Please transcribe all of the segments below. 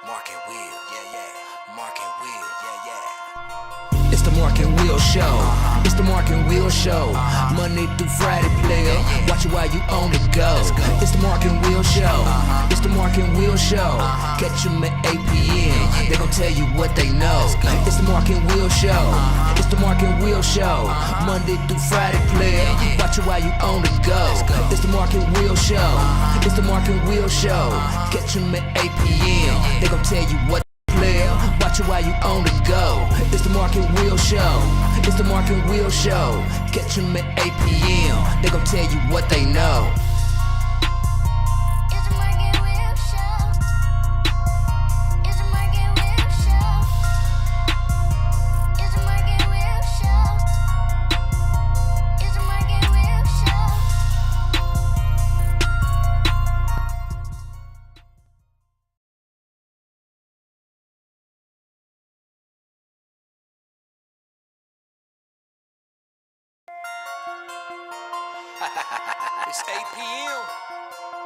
Mark and Will, yeah, yeah. Mark and Will, yeah, yeah. It's the Mark and Will show. It's the Mark and Will show. Monday through Friday, player. Watch it while you on the go. It's the Mark and Will show. It's the Mark and Will show. Catch them at 8 p.m. They gon' tell you what they know. It's the Mark and Will show. It's the Mark and Will show. Monday through Friday, player. Watch it while you on the go. It's the Mark and Will show. It's the Mark and Will show. Catch them at 8 p.m. They gon' tell you what player. Watch it while you on the go. It's the Mark and Will show. It's the Mark and Will show. Catch them at 8 p.m. They gon' tell you what they know. It's 8 p.m.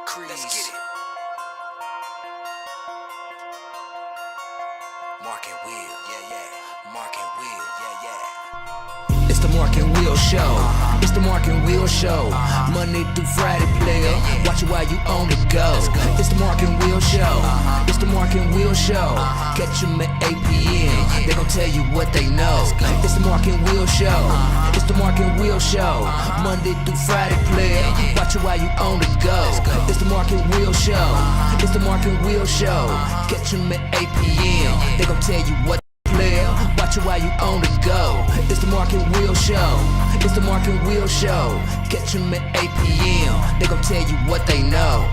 Crease. Let's get it. Mark and Will, yeah, yeah. Mark and Will, yeah, yeah. It's the Mark and Will show. It's the Mark and Will show. Monday through Friday, player. Watch it while you on the go. It's the Mark and Will show. It's the Mark and Will show. Catch them at 8 p.m. They gon' tell you what they know. It's the Mark and Will show. It's the Mark and Will show. Monday through Friday, player. Watch it while you on the go. It's the Mark and Will show. It's the Mark and Will show. Catch them at 8 p.m. They gon' tell you what player. Watch it while you on the go. It's the Mark and Will show. It's the Mark and Will show. Catch them at 8 p.m. They gon' tell you what they know.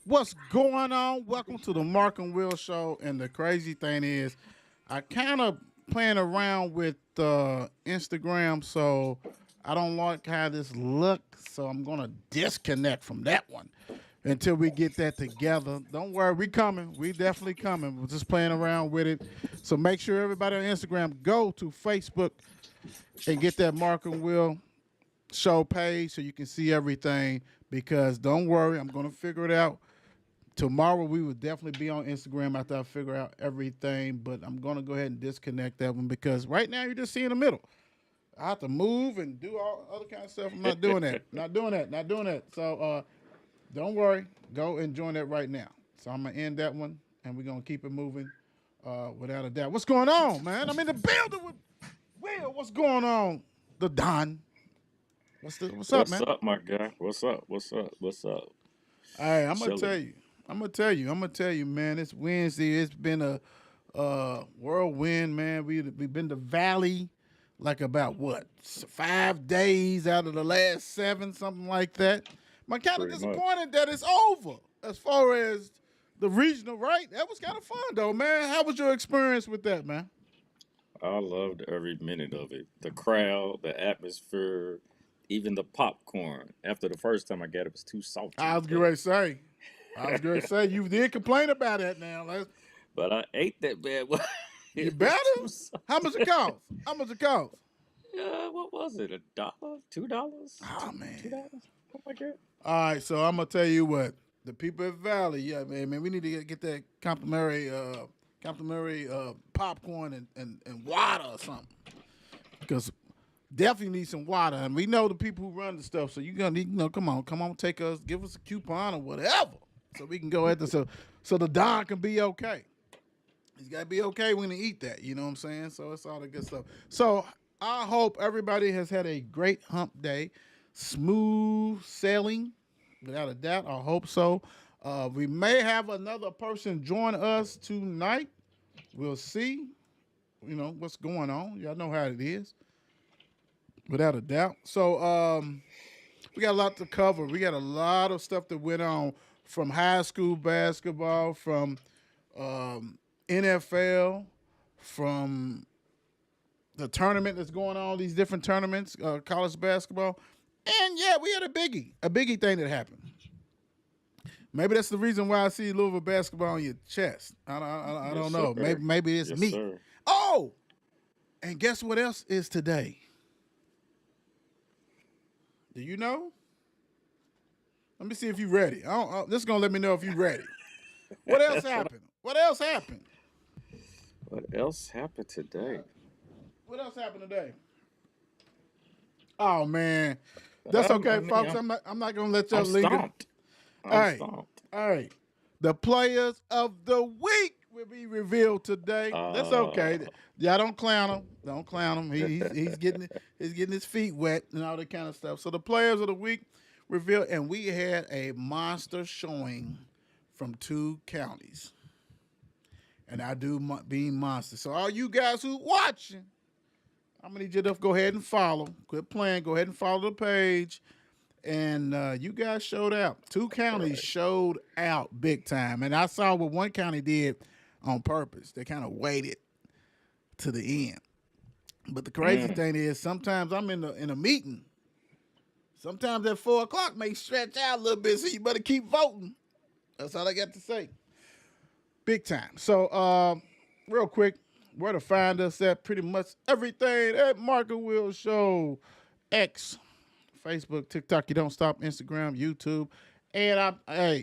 What's going on? Welcome to the Mark and Will show. And the crazy thing is, I kind of playing around with Instagram, so I don't like how this looks. So I'm gonna disconnect from that one until we get that together. Don't worry, we coming. We definitely coming. We're just playing around with it. So make sure everybody on Instagram go to Facebook and get that Mark and Will show page so you can see everything. Because don't worry, I'm gonna figure it out. Tomorrow we will definitely be on Instagram after I figure out everything, but I'm going to go ahead and disconnect that one because right now you're just seeing the middle. I have to move and do all other kind of stuff. I'm not doing that. Not doing that. So don't worry. Go and join that right now. So I'm going to end that one, and we're going to keep it moving without a doubt. What's going on, man? I'm in the building with Will. What's going on? The Don. What's up, man? What's up, my guy? What's up? Hey, I'm going to tell you, man, it's Wednesday. It's been a whirlwind, man. We've been to Valley like about, 5 days out of the last 7, something like that. I'm kind of disappointed that it's over as far as the regional, right? That was kind of fun, though, man. How was your experience with that, man? I loved every minute of it. The crowd, the atmosphere, even the popcorn. After the first time I got it, it was too salty. I was going to say, you did complain about that now. But I ate that bad. You better? How much it cost? What was it? $1? $2? Oh, man. $2? Something like that. All right, so I'm going to tell you what. The people at Valley, yeah, man, we need to get that complimentary popcorn and water or something. Because definitely need some water. And we know the people who run the stuff, so you're going to need, come on, give us a coupon or whatever so we can go at this. So the Don can be okay. He's got to be okay when he eat that, you know what I'm saying? So it's all the good stuff. So I hope everybody has had a great hump day. Smooth sailing, without a doubt. I hope so. We may have another person join us tonight. We'll see, what's going on. Y'all know how it is. Without a doubt. So we got a lot to cover. We got a lot of stuff that went on from high school basketball, from NFL, from the tournament that's going on, these different tournaments, college basketball. And, yeah, we had a biggie thing that happened. Maybe that's the reason why I see Louisville basketball on your chest. I Yes, don't sir. know. Maybe it's Yes, me. sir. Oh, and guess what else is today? Do you know? Let me see if you're ready. This is gonna let me know if you're ready. What else happened? What else happened? What else happened today? What else happened today? Oh man, that's I okay, mean, folks. I'm not gonna let y'all I'm linger. stumped. All I'm right, stumped. all right. The players of the week will be revealed today. That's Uh, okay. Y'all don't clown him. Don't clown him. He's getting his feet wet and all that kind of stuff. So the players of the week revealed, and we had a monster showing from 2 counties, and I do being monster. So all you guys who watching, I'm gonna need you to go ahead and follow. Quit playing. Go ahead and follow the page. And you guys showed out. 2 counties right. showed out big time. And I saw what one county did on purpose. They kind of waited to the end. But the crazy Mm. thing is, sometimes I'm in a meeting. Sometimes at 4 o'clock may stretch out a little bit, so you better keep voting. That's all I got to say. Big time. So, real quick, where to find us at pretty much everything at Market Will Show, X, Facebook, TikTok. You don't stop. Instagram, YouTube, and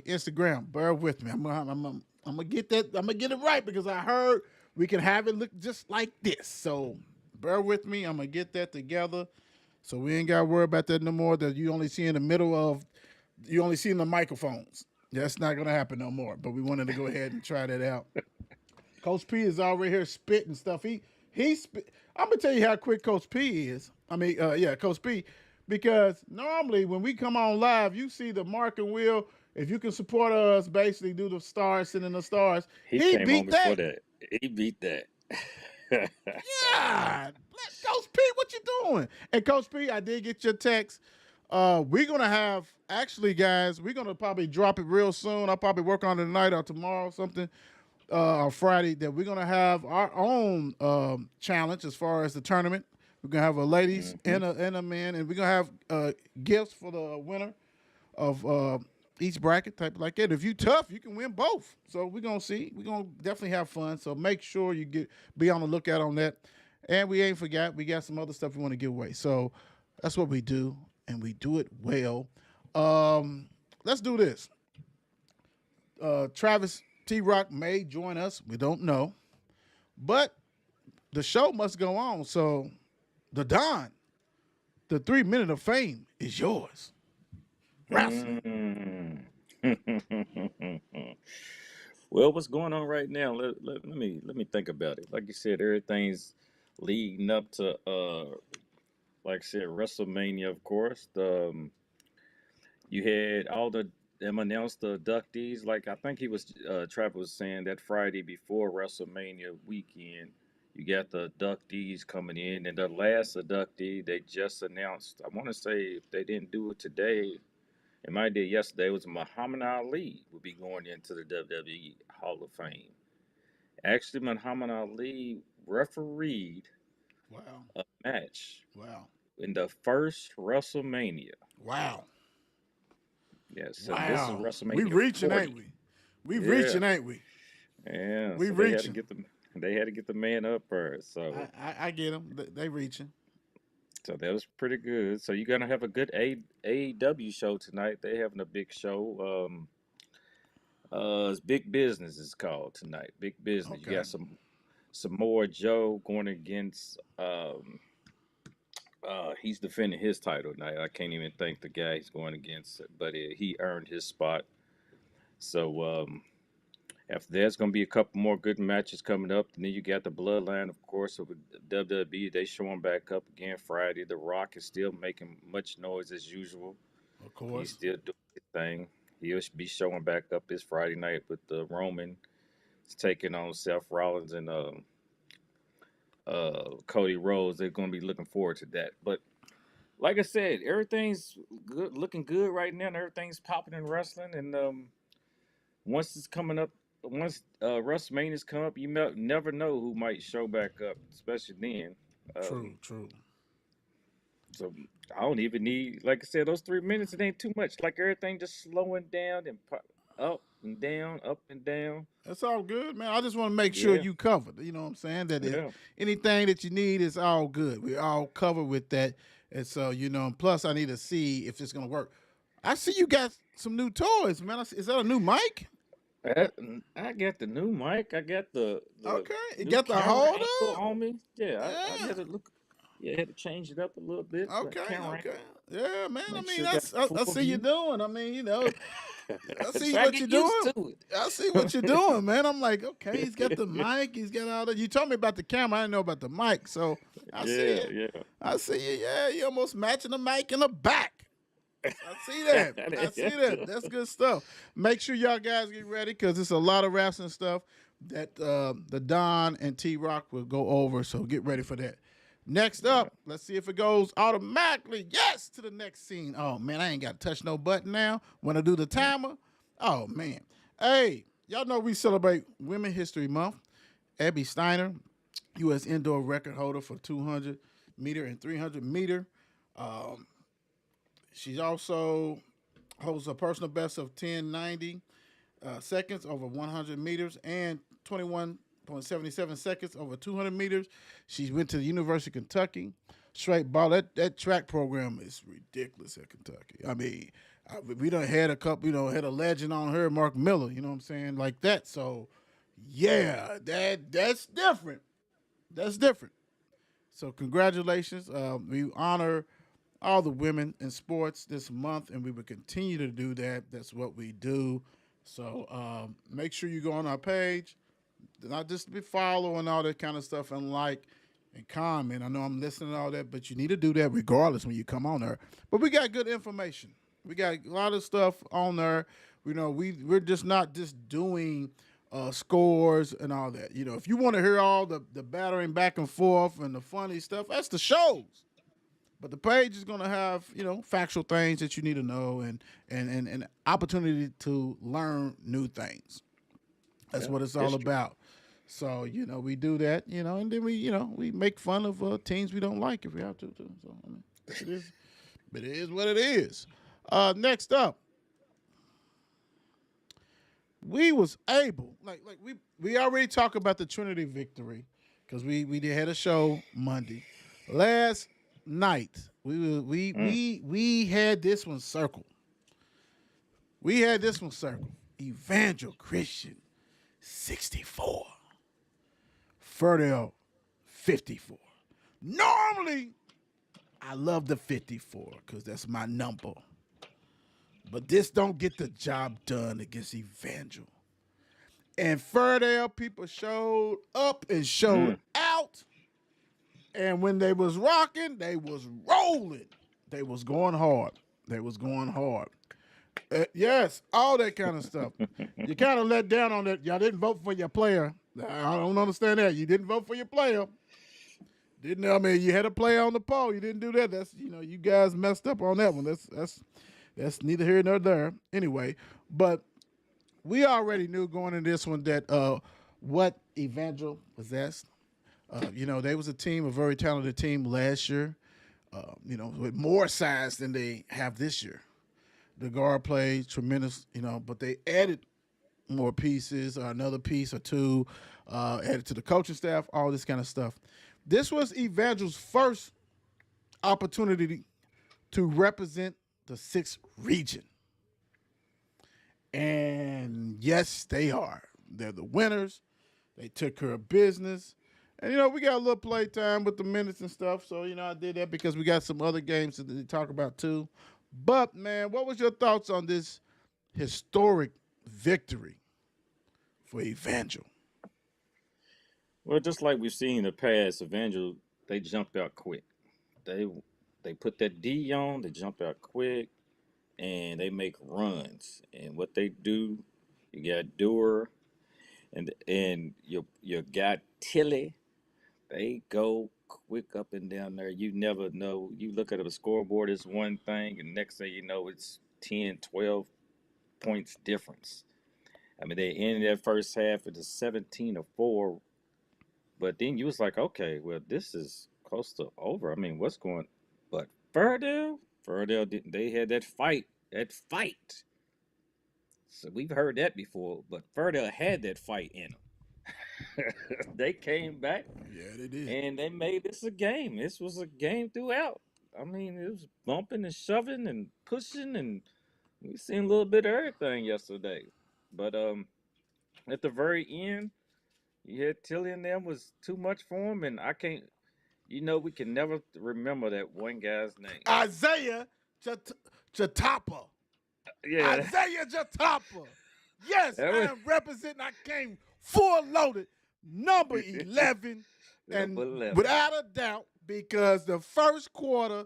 Instagram. Bear with me. I'm gonna get that. I'm gonna get it right because I heard we can have it look just like this. So bear with me. I'm gonna get that together. So we ain't got to worry about that no more. That you only see in the middle of, you only see in the microphones. That's not gonna happen no more. But we wanted to go ahead and try that out. Coach P is already here spitting stuff. I'm gonna tell you how quick Coach P is. Coach P, because normally when we come on live, you see the mark and wheel. If you can support us, basically do the stars, sending the stars. He He came on beat before that. that. He beat that. Yeah, Coach P, what you doing? And Coach P, I did get your text. We're gonna have actually, guys. We're gonna probably drop it real soon. I'll probably work on it tonight or tomorrow, or something. On Friday, that we're gonna have our own challenge as far as the tournament. We're gonna have a ladies Hmm. and a man, and we're gonna have gifts for the winner of each bracket, type like that. If you tough, you can win both. So we're gonna see. We're gonna definitely have fun. So make sure you be on the lookout on that. And we ain't forgot, we got some other stuff we want to give away. So that's what we do, and we do it well. Let's do this. Travis T Rock may join us. We don't know. But the show must go on. So, the Don, the 3 minute of fame is yours. Wrestling. Mm. Well, what's going on right now? Let me think about it. Like you said, everything's leading up to like I said, WrestleMania, of course. You had all the them announced the inductees. Like I think he was Travis was saying that Friday before WrestleMania weekend, you got the inductees coming in, and the last inductee they just announced. I want to say if they didn't do it today, it might did yesterday. It was Muhammad Ali will be going into the WWE Hall of Fame. Actually, Muhammad Ali refereed Wow. a match Wow. in the first WrestleMania. Wow. Yes, and this is Wow. We WrestleMania reaching, ain't 40. we? We Yeah. reaching, ain't we? Yeah, We so they had to reaching. get the man up first. I get them. They reaching. So that was pretty good. So you're gonna have a good AEW show tonight. They having a big show. It's Big Business is called tonight. Big Business. You Okay. got some more Joe going against he's defending his title tonight. I can't even think the guy he's going against, but he earned his spot. So after there's going to be a couple more good matches coming up. And then you got the Bloodline, of course, of WWE. They showing back up again Friday. The Rock is still making much noise as usual. Of He's course. still doing his thing. He'll be showing back up this Friday night with the Roman. He's taking on Seth Rollins and Cody Rhodes. They're going to be looking forward to that. But like I said, everything's good, looking good right now, and everything's popping in wrestling. And once it's coming up, once WrestleMania's come up, you never know who might show back up, especially then. True. Um, True. so I don't even need, like I said, those 3 minutes. It ain't too much. Like everything just slowing down and pop. up and down, up and down. That's all good, man. I just want to make sure Yeah, you covered. You know what I'm saying? That if yeah. anything that you need is all good. We're all covered with that. And so, and plus I need to see if it's gonna work. I see you got some new toys, man. Is that a new mic? I got the new mic. I got the Okay. It new got the camera hold angle up? on me. Yeah, I Yeah. had to look. Yeah, I had to change it up a little bit. The Okay, camera okay. angle. Yeah, man. I Make mean, sure it got I full see you view. doing. I mean, I see Try to what you're get used doing. to it. I see what you're doing, man. I'm like, okay, he's got the mic. He's got all that. You told me about the camera. I didn't know about the mic. So I see Yeah, you. yeah. I see you. Yeah, you almost matching the mic in the back. I see that. I see that. That's good stuff. Make sure y'all guys get ready because it's a lot of raps and stuff that the Don and T Rock will go over. So get ready for that. Next up, let's see if it goes automatically. Yes, to the next scene. Oh man, I ain't got to touch no button now. When I do the timer, oh man. Hey, y'all know we celebrate Women History Month. Abby Steiner, U.S. indoor record holder for 200 meter and 300 meter. Um, She also holds a personal best of 1090 seconds over 100 meters and 21.77 seconds over 200 meters. She went to the University of Kentucky. Straight ball. That track program is ridiculous at Kentucky. I mean, we done had a couple, had a legend on her, Mark Miller, you know what I'm saying, like that. So, yeah, that's different. That's different. So congratulations. We honor all the women in sports this month, and we will continue to do that. That's what we do. So make sure you go on our page, not just be following all that kind of stuff and like and comment. I know I'm listening to all that, but you need to do that regardless when you come on there. But we got good information. We got a lot of stuff on there. We're just not just doing scores and all that. If you want to hear all the battering back and forth and the funny stuff, that's the shows. But the page is going to have, factual things that you need to know and opportunity to learn new things. That's Yeah, what it's all history. about. So, we do that, and then we make fun of teams we don't like if we have to, too. So, I mean, it is, but it is what it is. Next up, we was able, we already talked about the Trinity victory because we had a show Monday. Last night, Mm. we had this one circled. We had this one circled. Evangel Christian 64. Ferdell 54. Normally, I love the 54 because that's my number. But this don't get the job done against Evangel. And Ferdell people showed up and showed Mm. out. And when they was rocking, they was rolling. They was going hard. They was going hard. Yes, all that kind of stuff. You kind of let down on that. Y'all didn't vote for your player. I don't understand that. You didn't vote for your player. Didn't I mean you had a player on the poll. You didn't do that. That's you guys messed up on that one. That's neither here nor there. Anyway, but we already knew going into this one that what Evangel possessed. They was a very talented team last year. With more size than they have this year. The guard played tremendous, but they added more pieces or another piece or two, added to the coaching staff, all this kind of stuff. This was Evangel's first opportunity to represent the 6th region. And yes, they are. They're the winners. They took care of business. And, we got a little playtime with the minutes and stuff. So, I did that because we got some other games to talk about too. But, man, what was your thoughts on this historic victory for Evangel? Well, just like we've seen in the past, Evangel, they jumped out quick. They they put that D on, they jump out quick, and they make runs. And what they do, you got Doer and you got Tilly. They go quick up and down there. You never know. You look at the scoreboard, it's one thing, and next thing you know, it's 10, 12 points difference. I mean, they ended that first half at the 17-4, but then you was like, okay, well, this is close to over. I mean, what's going? But Ferdell didn't. They had that fight. That fight. So we've heard that before, but Ferdell had that fight in them. They came back Yeah, they did. and they made this a game. This was a game throughout. I mean, it was bumping and shoving and pushing, and we seen a little bit of everything yesterday. But at the very end, you had Tilly and them was too much for him, and I can't. We can never remember that one guy's name. Isaiah Jatapa. Yeah, Isaiah Jatapa. Yes, that I was am representing. I came full loaded, number 11, and number 11. without a doubt, because the first quarter,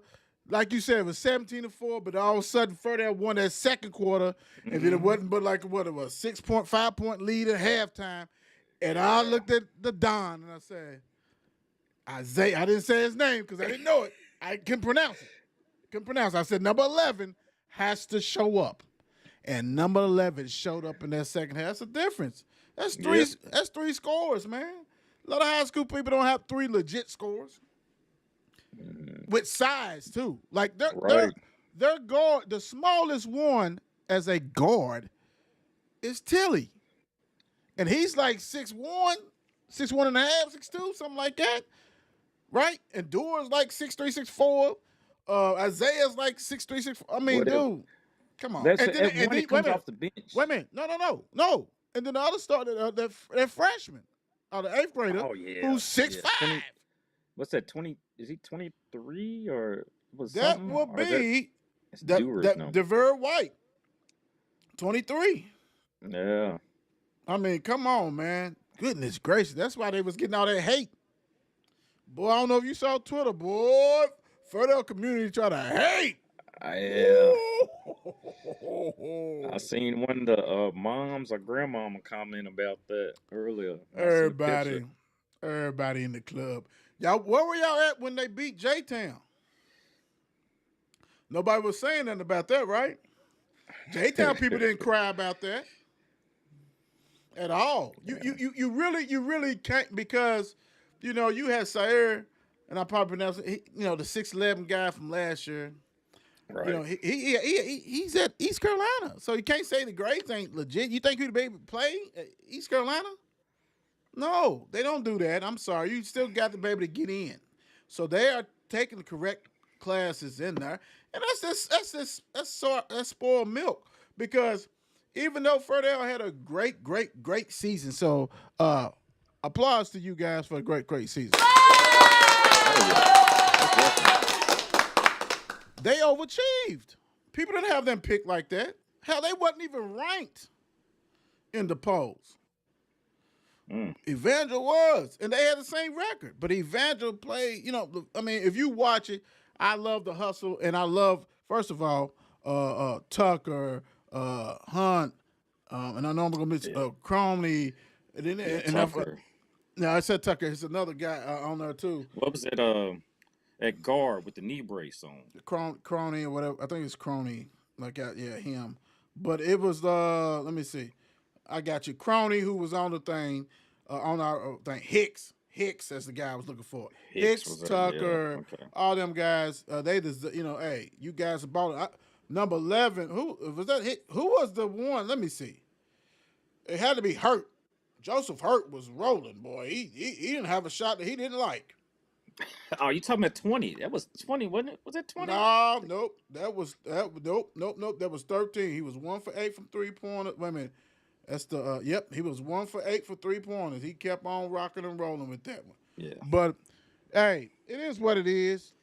like you said, it was 17-4, but all of a sudden, Ferdinand won that second quarter, and then it wasn't but like what it was, 6.5-point lead at halftime. And I looked at the Don and I said, Isaiah. I didn't say his name because I didn't know it. I couldn't pronounce it. I said number 11 has to show up. And number 11 showed up in that second half. That's the difference. That's three. Yep. That's 3 scores, man. A lot of high school people don't have 3 legit scores with size too. Like Right. their guard, the smallest one as a guard, is Tilly, and he's like 6'1", 6'1 and a half, 6'2", something like that, right? And Doer's like 6'3", 6'4". Isaiah's like 6'3", 6'4". I mean, Whatever. dude, come on. That's And then, when he comes off the bench. wait a minute. No. And then the other started, that freshman, the 8th grader, Oh yeah. who's 6'5". 20 what's that? 20? Is he 23 or was That something? will Or is be it's Dewar's number. DeVere White, 23. Yeah. I mean, come on, man. Goodness gracious. That's why they was getting all that hate. Boy, I don't know if you saw Twitter, boy. Ferdell community try to hate. Yeah. I seen one of the moms or grandmama comment about that earlier. I seen a picture. Everybody in the club. Y'all, where were y'all at when they beat J-Town? Nobody was saying nothing about that, right? J-Town people didn't cry about that at all. You really can't, because you had Sayer, and I probably pronounced it, the 6'11" guy from last year. Right. He's at East Carolina, so you can't say the grades ain't legit. You think he'd be able to play at East Carolina? No, they don't do that. I'm sorry. You still got to be able to get in. So they are taking the correct classes in there, and that's spoiled milk, because even though Ferdell had a great season, so applause to you guys for a great season. They overachieved. People didn't have them picked like that. Hell, they wasn't even ranked in the polls. Evangel was, and they had the same record. But Evangel played, if you watch it, I love the hustle, and I love, first of all, Tucker, Hunt, and I know I'm going to miss Cromley. And Tucker. I said Tucker. There's another guy on there, too. What was it? At guard with the knee brace on. Crony or whatever. I think it's Crony. Him. But it was, let me see. I got you. Crony, who was on the thing, on our thing. Hicks, that's the guy I was looking for. Hicks, Tucker, all them guys. They just, hey, you guys are balling. Number 11, who was that? Who was the one? Let me see. It had to be Hurt. Joseph Hurt was rolling, boy. He didn't have a shot that he didn't like. Oh, you talking about 20? That was 20, wasn't it? Was it 20? No, nope. That was 13. He was 1 for 8 from 3-pointers. Wait a minute. That's the he was 1 for 8 for 3-pointers. He kept on rocking and rolling with that one. Yeah. But hey, it is what it is.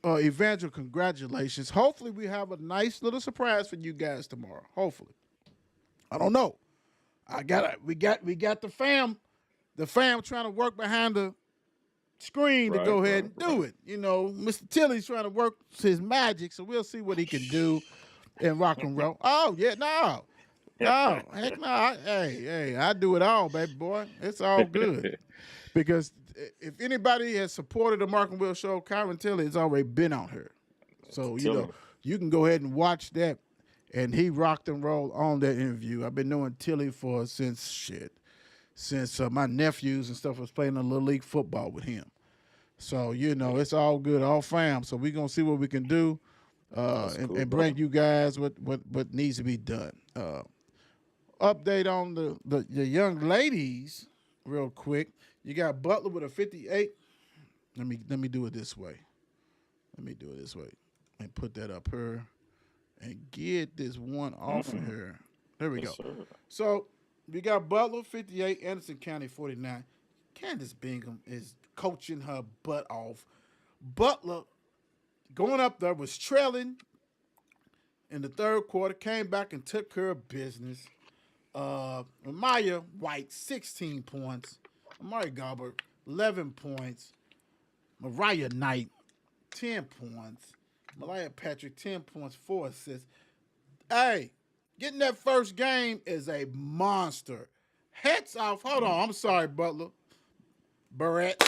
Evangel, congratulations. Hopefully we have a nice little surprise for you guys tomorrow. Hopefully. I don't know. We got the fam trying to work behind the screen to go ahead and do it. Mr. Tilly's trying to work his magic, so we'll see what he can do in rock and roll. Oh, yeah, no. No, heck no. Hey, I do it all, baby boy. It's all good. Because if anybody has supported the Mark and Will show, Kyron Tilly has already been on here. So, you can go ahead and watch that. And he rocked and rolled on that interview. I've been knowing Tilly since my nephews and stuff was playing a little league football with him. So, it's all good, all fam. So we're going to see what we can do and bring you guys what needs to be done. update on the young ladies real quick. You got Butler with a 58. Let me do it this way. Let me do it this way. And put that up here and get this one off of here. There we Yes, go. sir. So we got Butler 58, Anderson County 49. Candace Bingham is coaching her butt off. Butler going up there was trailing in the third quarter, came back and took care of business. Maya White, 16 points. Amari Garber, 11 points. Mariah Knight, 10 points. Malaya Patrick, 10 points, 4 assists. Hey, getting that first game is a monster. Hats off. Hold on. I'm sorry, Butler. Barrett.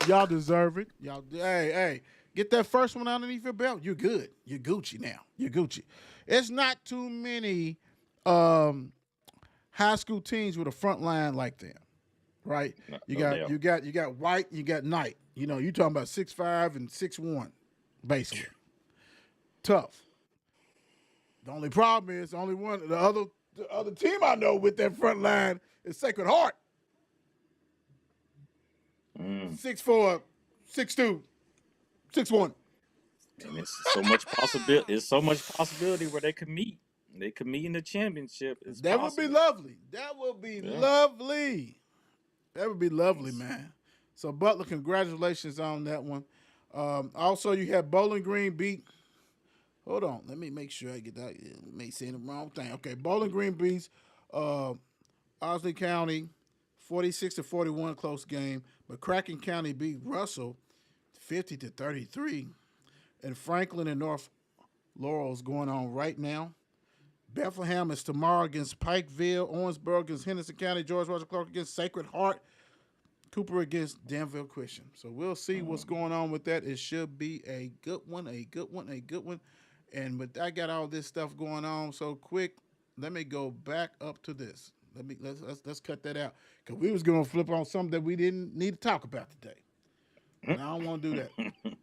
Y'all deserve it. Hey, get that first one underneath your belt. You're good. You're Gucci now. You're Gucci. It's not too many high school teams with a front line like them, right? You got White, you got Knight. You know, you talking about 6'5" and 6'1", basically. Tough. The only problem is only one. The other team I know with that front line is Sacred Heart. 6'4", 6'2", 6'1". And it's so much possibility. It's so much possibility where they could meet. They could meet in the championship. It's That possible. would be lovely. That would be lovely. That would be lovely, man. So Butler, congratulations on that one. Also, you had Bowling Green beat. Hold on, let me make sure I get that. I may say the wrong thing. Okay, Bowling Green beats Osley County 46-41, close game. But Cracken County beat Russell 50-33. And Franklin and North Laurel's going on right now. Bethlehem is tomorrow against Pikeville. Owensboro against Henderson County. George Roger Clark against Sacred Heart. Cooper against Danville Christian. So we'll see what's going on with that. It should be a good one, a good one, a good one. And with I got all this stuff going on so quick, let me go back up to this. Let's cut that out, because we was gonna flip on something that we didn't need to talk about today. And I don't want to do that.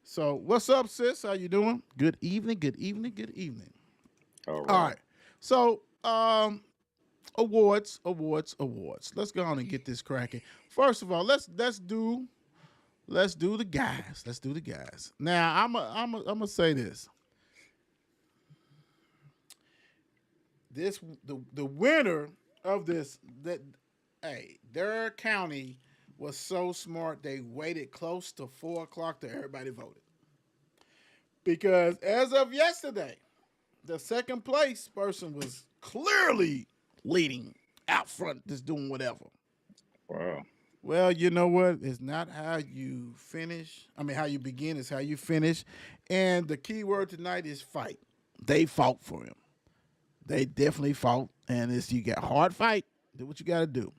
So what's up, sis? How you doing? Good evening. Good evening. Good evening. All All right. right. So awards. Let's go on and get this cracking. First of all, let's do the guys. Let's do the guys. Now I'm gonna say this. The winner of this, that their county was so smart they waited close to 4:00 till everybody voted. Because as of yesterday, the second place person was clearly leading out front, just doing whatever. Wow. Well, you know what? It's not how you finish. I mean, how you begin is how you finish. And the key word tonight is fight. They fought for him. They definitely fought. And it's you got hard fight. Do what you got to do.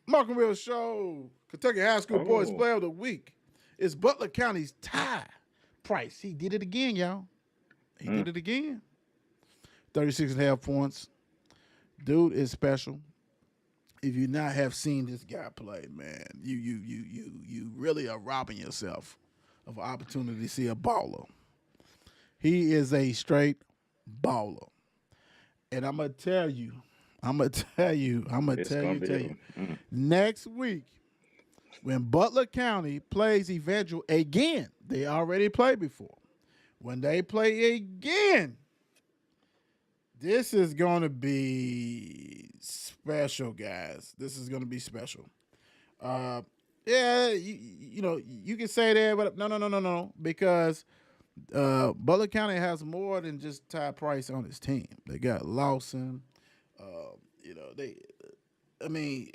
Mark and Will Show, Kentucky High School Boys Player of the Week is Butler County's Ty Price. He did it again, y'all. He did it again. 36.5 points. Dude is special. If you not have seen this guy play, man, you really are robbing yourself of an opportunity to see a baller. He is a straight baller. And I'm gonna tell you. Next week, when Butler County plays Evangel again, they already played before. When they play again, this is going to be special, guys. This is going to be special. Yeah, you can say that, but no, because Butler County has more than just Ty Price on his team. They got Lawson.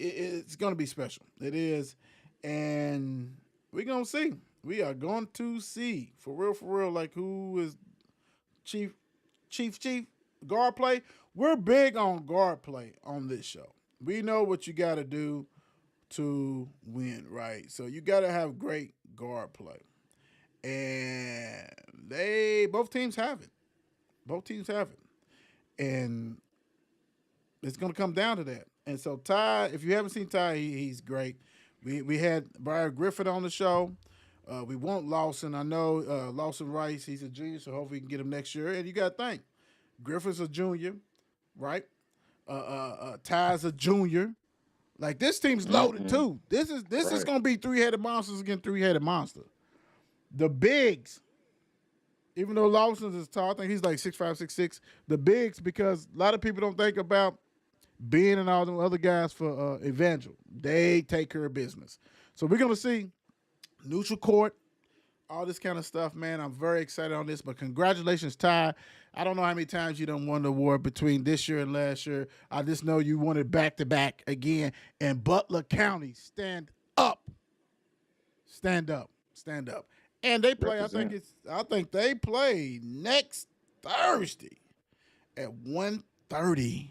It's going to be special. It is, and we're going to see. We are going to see for real, like who is chief guard play. We're big on guard play on this show. We know what you got to do to win, right? So you got to have great guard play, and both teams have it. And it's going to come down to that. And so Ty, if you haven't seen Ty, he's great. We had Brian Griffith on the show. We want Lawson. I know Lawson Rice. He's a junior, so hopefully we can get him next year. And you got to think, Griffith's a junior, right? Ty's a junior. Like this team's loaded Mm-hmm. too. This is Right. gonna be three-headed monsters against three-headed monster. The bigs, even though Lawson is tall, I think he's like 6'5", 6'6". The bigs, because a lot of people don't think about Ben and all them other guys for Evangel. They take care of business. So we're gonna see neutral court, all this kind of stuff, man. I'm very excited on this. But congratulations, Ty. I don't know how many times you done won the award between this year and last year. I just know you won it back to back again. And Butler County, stand up, stand up, stand up. And they play. Represent. I think they play next Thursday at 1:30.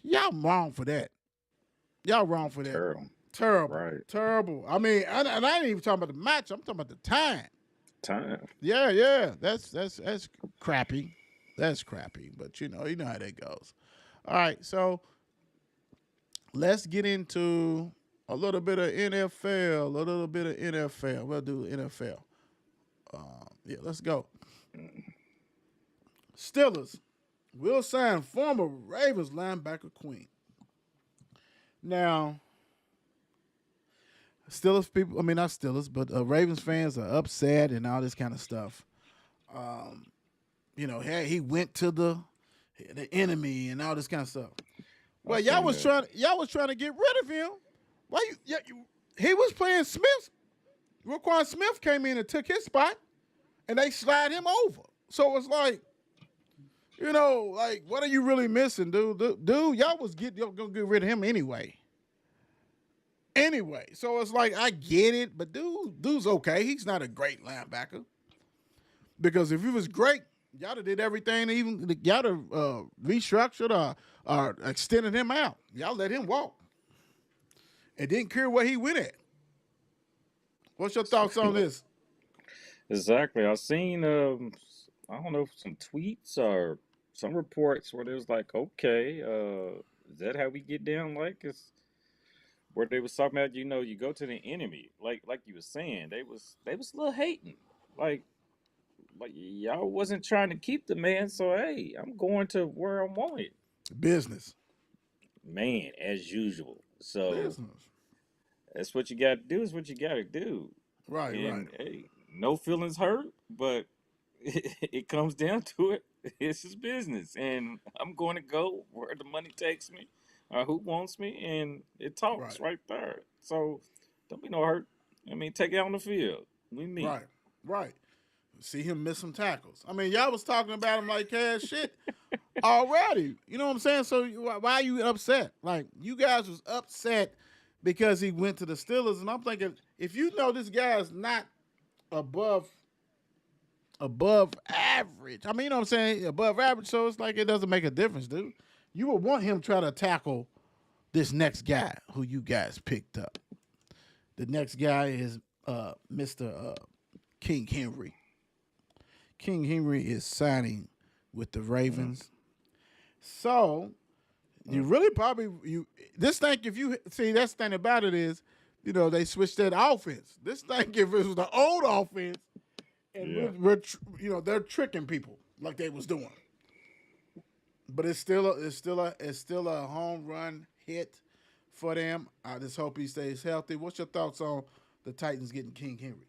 Y'all wrong for that. Y'all wrong for that, bro. Terrible. Terrible. Right. Terrible. I mean, and I ain't even talking about the match. I'm talking about the time. Time. Yeah. That's crappy. That's crappy. But you know how that goes. All right, so let's get into a little bit of NFL. We'll do NFL. Yeah, let's go. Steelers will sign former Ravens linebacker Queen. Now, Steelers people, I mean not Steelers, but Ravens fans are upset and all this kind of stuff. Hey, he went to the enemy and all this kind of stuff. I Well, y'all seen was that. trying to get rid of him. Why he was playing Smith. Roquan Smith came in and took his spot, and they slide him over. So it's like, like what are you really missing, dude? Dude, y'all gonna get rid of him anyway. So it's like I get it, but dude's okay. He's not a great linebacker. Because if he was great, y'all done did everything, even y'all done restructured or extended him out. Y'all let him walk. And didn't care where he went at. What's your thoughts on this? Exactly. I seen I don't know, some tweets or some reports where they was like, okay, is that how we get down? Like it's where they was talking about, you go to the enemy, like you was saying, they was a little hating, like y'all wasn't trying to keep the man, so hey, I'm going to where I want it, Business. man, as usual. So Business. that's what you got to do. Is what you got to do, Right. and hey, no feelings hurt, but it comes down to it. It's his business, and I'm going to go where the money takes me, or who wants me, and it talks Right. right there. So don't be no hurt. I mean, take it on the field. We meet. Right. See him miss some tackles. I mean, y'all was talking about him like cash shit already. You know what I'm saying? So why are you upset? Like, you guys was upset because he went to the Steelers, and I'm thinking, if you know this guy is not above average. I mean, you know what I'm saying? Above average, so it's like it doesn't make a difference, dude. You would want him to try to tackle this next guy who you guys picked up. The next guy is Mr. King Henry. King Henry is signing with the Ravens. So you really probably this thing, if you see, that's the thing about it is, they switched that offense. This thing, if it was the old offense, and Yeah. they're tricking people like they was doing. But it's still a home run hit for them. I just hope he stays healthy. What's your thoughts on the Titans getting King Henry?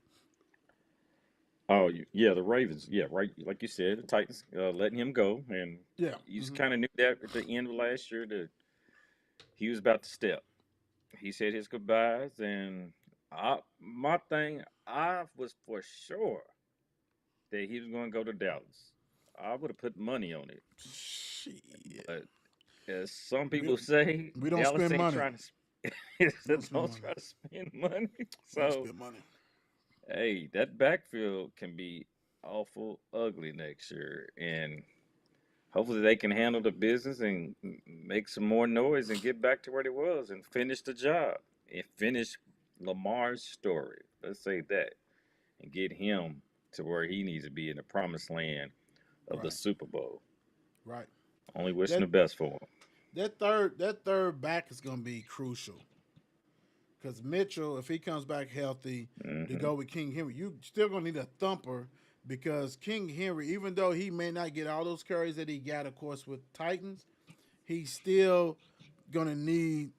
Oh, yeah, the Ravens. Yeah, right. Like you said, the Titans letting him go, and Yeah. you just kind of knew that at the end of last year that he was about to step. He said his goodbyes, and my thing, I was for sure that he was going to go to Dallas. I would have put money on it, Shit. but as some We, people say, we don't Dallas spend ain't money. trying to. We don't spend Don't money. try to spend money. We don't So spend money. hey, that backfield can be awful ugly next year, and hopefully they can handle the business and make some more noise and get back to where they was and finish the job and finish Lamar's story. Let's say that, and get him to where he needs to be in the promised land of the Right. Super Bowl. Right. Only wishing That the best for him. that third back is gonna be crucial. Because Mitchell, if he comes back healthy to Mm-hmm. go with King Henry, you still gonna need a thumper because King Henry, even though he may not get all those carries that he got, of course, with Titans, he's still gonna need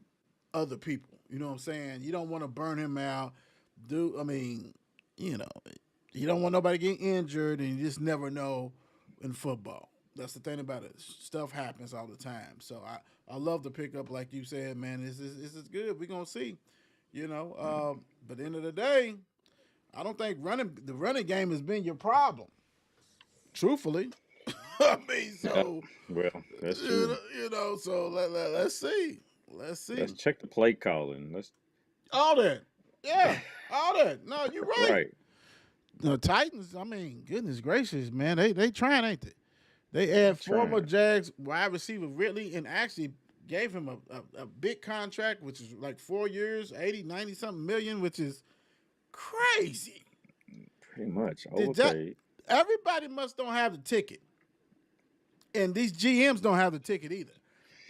other people. You know what I'm saying? You don't want to burn him out. I mean, you know, you don't want nobody getting injured, and you just never know in football. That's the thing about it. Stuff happens all the time. So I love the pickup, like you said, man. This is good. We're gonna see. But at the end of the day, I don't think the running game has been your problem. Truthfully, I mean, Yeah. so Well, that's true. so let's see, let's Let's see check the play calling. Let's all that, yeah, all that. No, you're right. right. The Titans, I mean, goodness gracious, man, they trying, ain't they? They They add former trying. Jags wide receiver Ridley and actually gave him a big contract, which is like 4 years, 80, 90 something million, which is crazy. Pretty much Did that, overpaid. everybody must don't have the ticket. And these GMs don't have the ticket either.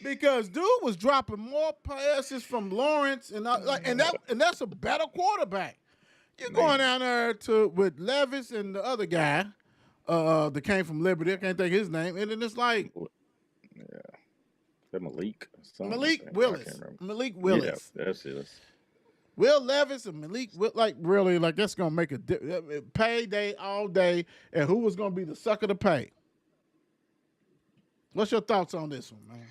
Because dude was dropping more passes from Lawrence and that's a better quarterback. You're going Man, down there with Levis and the other guy that came from Liberty. I can't think of his name. And then it's like yeah, that Malik, or something like Malik that. I can't Willis. remember. Malik Yeah, Willis. that's it. Will Levis and like really, like that's gonna make a payday all day. And who was gonna be the sucker to pay? What's your thoughts on this one, man?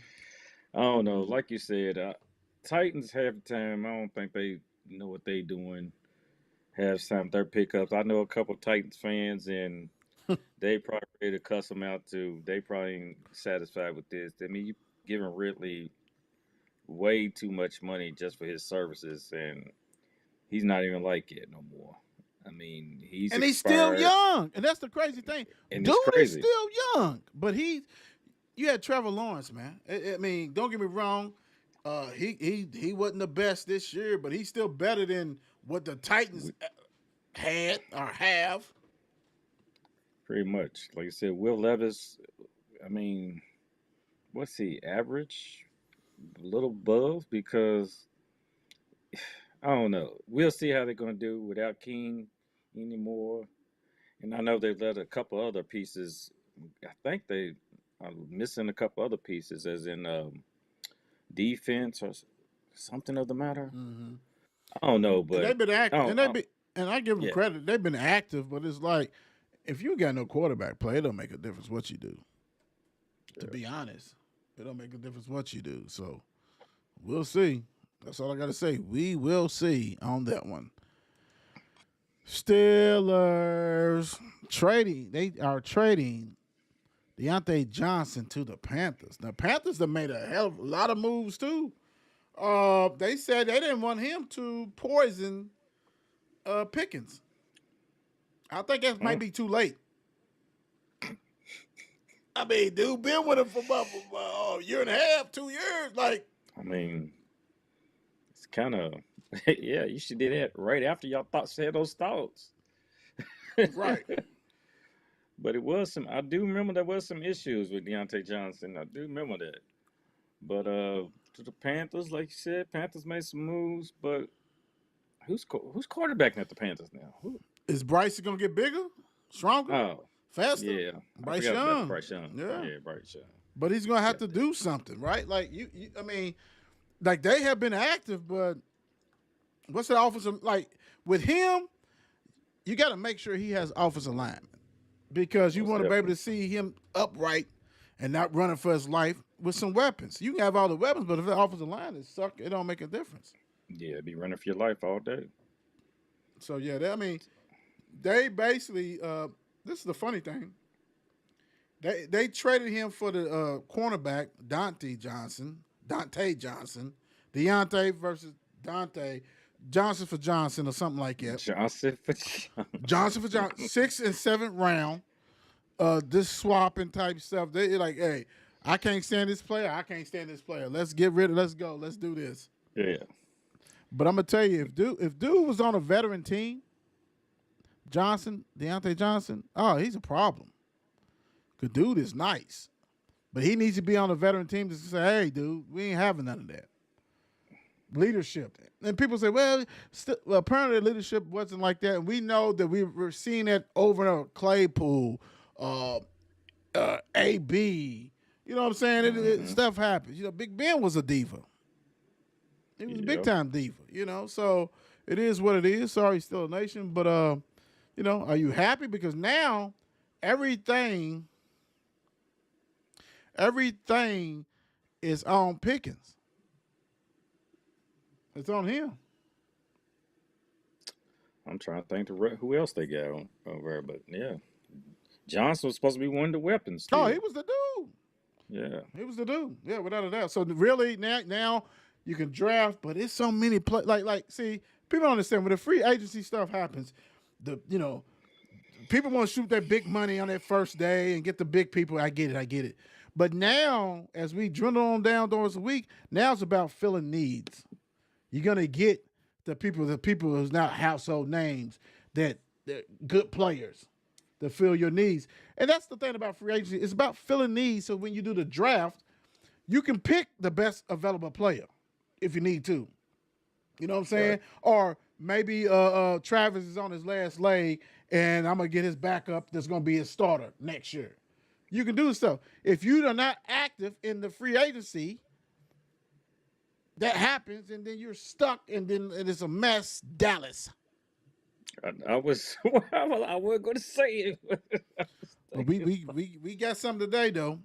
I don't know. Like you said, Titans half the time. I don't think they know what they doing. Half the time their pickups. I know a couple Titans fans, and they probably ready to cuss them out too. They probably ain't satisfied with this. I mean, you giving Ridley way too much money just for his services, and he's not even like it no more. I mean, he's And he's still expired, young, and that's the crazy thing. and Dude it's is crazy. still young, but you had Trevor Lawrence, man. I mean, don't get me wrong. He wasn't the best this year, but he's still better than what the Titans We, had or have. pretty much, like I said, Will Levis. I mean, what's he average? A little above because I don't know. We'll see how they're going to do without King anymore. And I know they've let a couple other pieces. I think they are missing a couple other pieces, as in defense or something of the matter. Mm-hmm. I don't know, And but they've been I active, don't. I, and I give them yeah, credit. They've been active, but it's like if you got no quarterback play, it don't make a difference what you do. To yeah. be honest, it don't make a difference what you do. So we'll see. That's all I got to say. We will see on that one. Steelers trading. They are trading Deontay Johnson to the Panthers. Now Panthers have made a hell of a lot of moves too. They said they didn't want him to poison Pickens. I think that might Oh, be too late. I mean, dude, been with him for about a year and a half, 2 years. Like, I mean, it's kind of yeah. You should do that right after y'all said those thoughts. right. But it was some. I do remember there was some issues with Deontay Johnson. I do remember that. But to the Panthers, like you said, Panthers made some moves. But who's quarterbacking at the Panthers now? Who? Is Bryce going to get bigger, stronger, Oh, faster? yeah. I Bryce forgot about Young. Bryce Young. Yeah. Yeah, Bryce Young. But he's going to have Got to that. do something, right? Like, I mean, like they have been active, but what's the offensive, like with him, you got to make sure he has offensive alignment because you Most want to be able definitely. to see him upright and not running for his life with some weapons. You can have all the weapons, but if the offensive line is suck, it don't make a difference. Yeah, be running for your life all day. So yeah, they basically this is the funny thing. They traded him for the cornerback Dante Johnson, Deontay versus Dante Johnson for Johnson or something like that. Johnson for Johnson. Johnson for Johnson, 6th and 7th round. This swapping type stuff. They're like, hey, I can't stand this player. I can't stand this player. Let's get rid of. Let's go. Let's do this. Yeah. But I'm gonna tell you, if dude was on a veteran team, Deontay Johnson, oh, he's a problem. Cause dude is nice, but he needs to be on a veteran team to say, hey, dude, we ain't having none of that. leadership. And people say, well, apparently leadership wasn't like that. And we know that we were seeing that over and over. Claypool, AB. You know what I'm saying? Mm-hmm. Stuff happens. Big Ben was a diva. He was a big Yep. time diva. So it is what it is. Sorry, he's still a nation. But, are you happy? Because now everything is on Pickens. It's on him. I'm trying to think who else they got over there, but yeah, Johnson was supposed to be one of the weapons Oh, still. he was the dude. Yeah. He was the dude. Yeah, without a doubt. So really now you can draft, but it's so many play see, people don't understand when the free agency stuff happens, people want to shoot that big money on that first day and get the big people. I get it. But now, as we dwindle on down towards the week, now it's about filling needs. You're gonna get the people who's not household names, that good players to fill your needs. And that's the thing about free agency. It's about filling needs. So when you do the draft, you can pick the best available player if you need to. You know what I'm saying? Right. Or maybe Travis is on his last leg and I'm gonna get his backup that's gonna be his starter next year. You can do stuff. If you are not active in the free agency, that happens, and then you're stuck, and then it's a mess. Dallas. I was I wasn't going to say it. But we got something today though.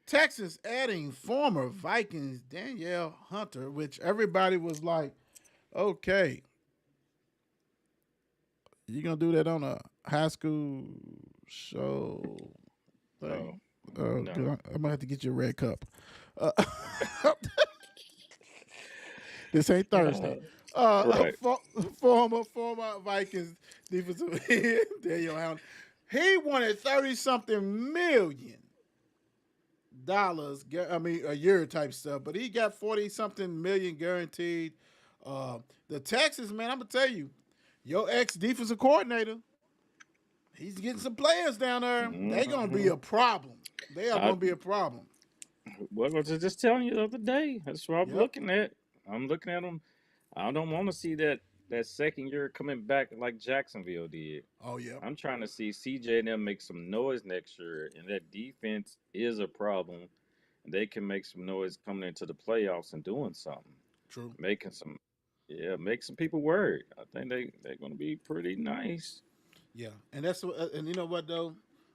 Texas adding former Vikings Danielle Hunter, which everybody was like, okay, you gonna do that on a high school show thing? No. I'm gonna have to get you a red cup. This ain't Thursday. Right. Former Vikings defensive end Daniel Hunter. He wanted $30-something million. A year type stuff, but he got 40-something million guaranteed. The Texans, man, I'm gonna tell you, your ex defensive coordinator, he's getting some players down there. They're gonna be a problem. They are gonna be a problem. Well, I was just telling you the other day. That's what I'm Yep. looking at. I'm looking at them. I don't want to see that second year coming back like Jacksonville did. Oh yeah. I'm trying to see CJ and them make some noise next year, and that defense is a problem. And they can make some noise coming into the playoffs and doing something, True. making make some people worried. I think they're going to be pretty nice. Yeah, and that's what, and you know what though,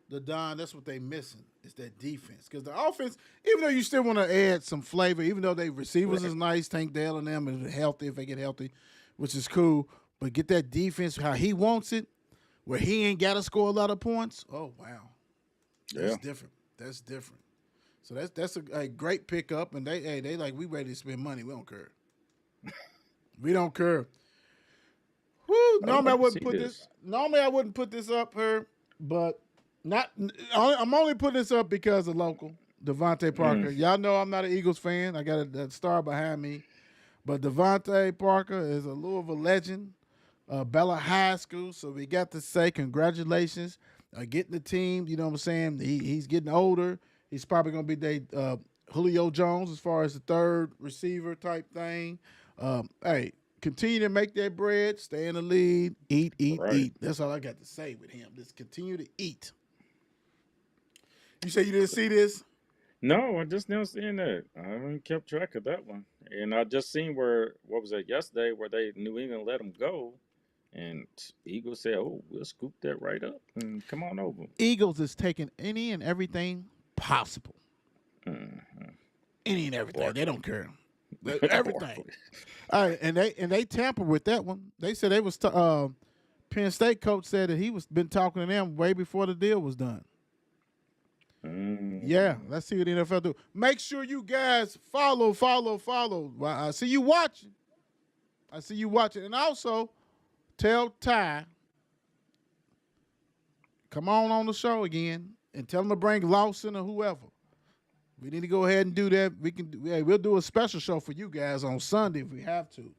that's what they missing is that defense. Because the offense, even though you still want to add some flavor, even though they receivers is nice, Tank Dell and them is healthy if they get healthy, which is cool. But get that defense how he wants it, where he ain't got to score a lot of points. Oh wow, that's different. That's different. So that's a great pickup, and they like, we ready to spend money. We don't care. We don't care. Woo, normally I wouldn't put this. Normally I wouldn't put this up here, but not. I'm only putting this up because of local Devontae Parker. Y'all know I'm not an Eagles fan. I got a star behind me, but Devontae Parker is a Louisville legend, Bella High School. So we got to say congratulations, getting the team. You know what I'm saying? He's getting older. He's probably gonna be Julio Jones as far as the third receiver type thing. Hey. Continue to make that bread, stay in the lead, eat, eat. That's all I got to say with him. Just continue to eat. You say you didn't see this? No, I just now seen that. I haven't kept track of that one. And I just seen what was it yesterday, where they New England let him go. And Eagles said, oh, we'll scoop that right up and come on over. Eagles is taking any and everything possible. Any and everything. They don't care. Everything. All right, and they tampered with that one. They said they was Penn State coach said that he was been talking to them way before the deal was done. Yeah, let's see what the NFL do. Make sure you guys follow. Well, I see you watching. And also tell Ty, come on the show again and tell him to bring Lawson or whoever. We need to go ahead and do that. We'll do a special show for you guys on Sunday if we have to.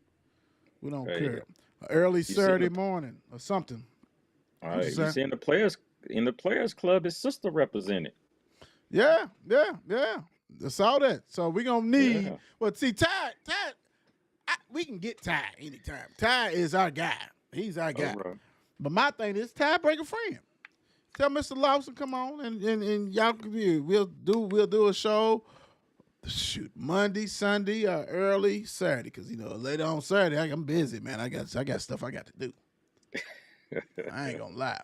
We don't care. Early Saturday morning or something. All right. You see in the players club, his sister represented. Yeah. That's all that. So we're gonna need. Yeah. Well, see, Ty, we can get Ty anytime. Ty is our guy. He's our All guy. right. But my thing is, Ty, break a friend. Tell Mr. Lawson come on and y'all we'll do a show. Shoot, Monday, Sunday, or early Saturday, because later on Saturday I'm busy, man. I got stuff I got to do. I ain't gonna lie.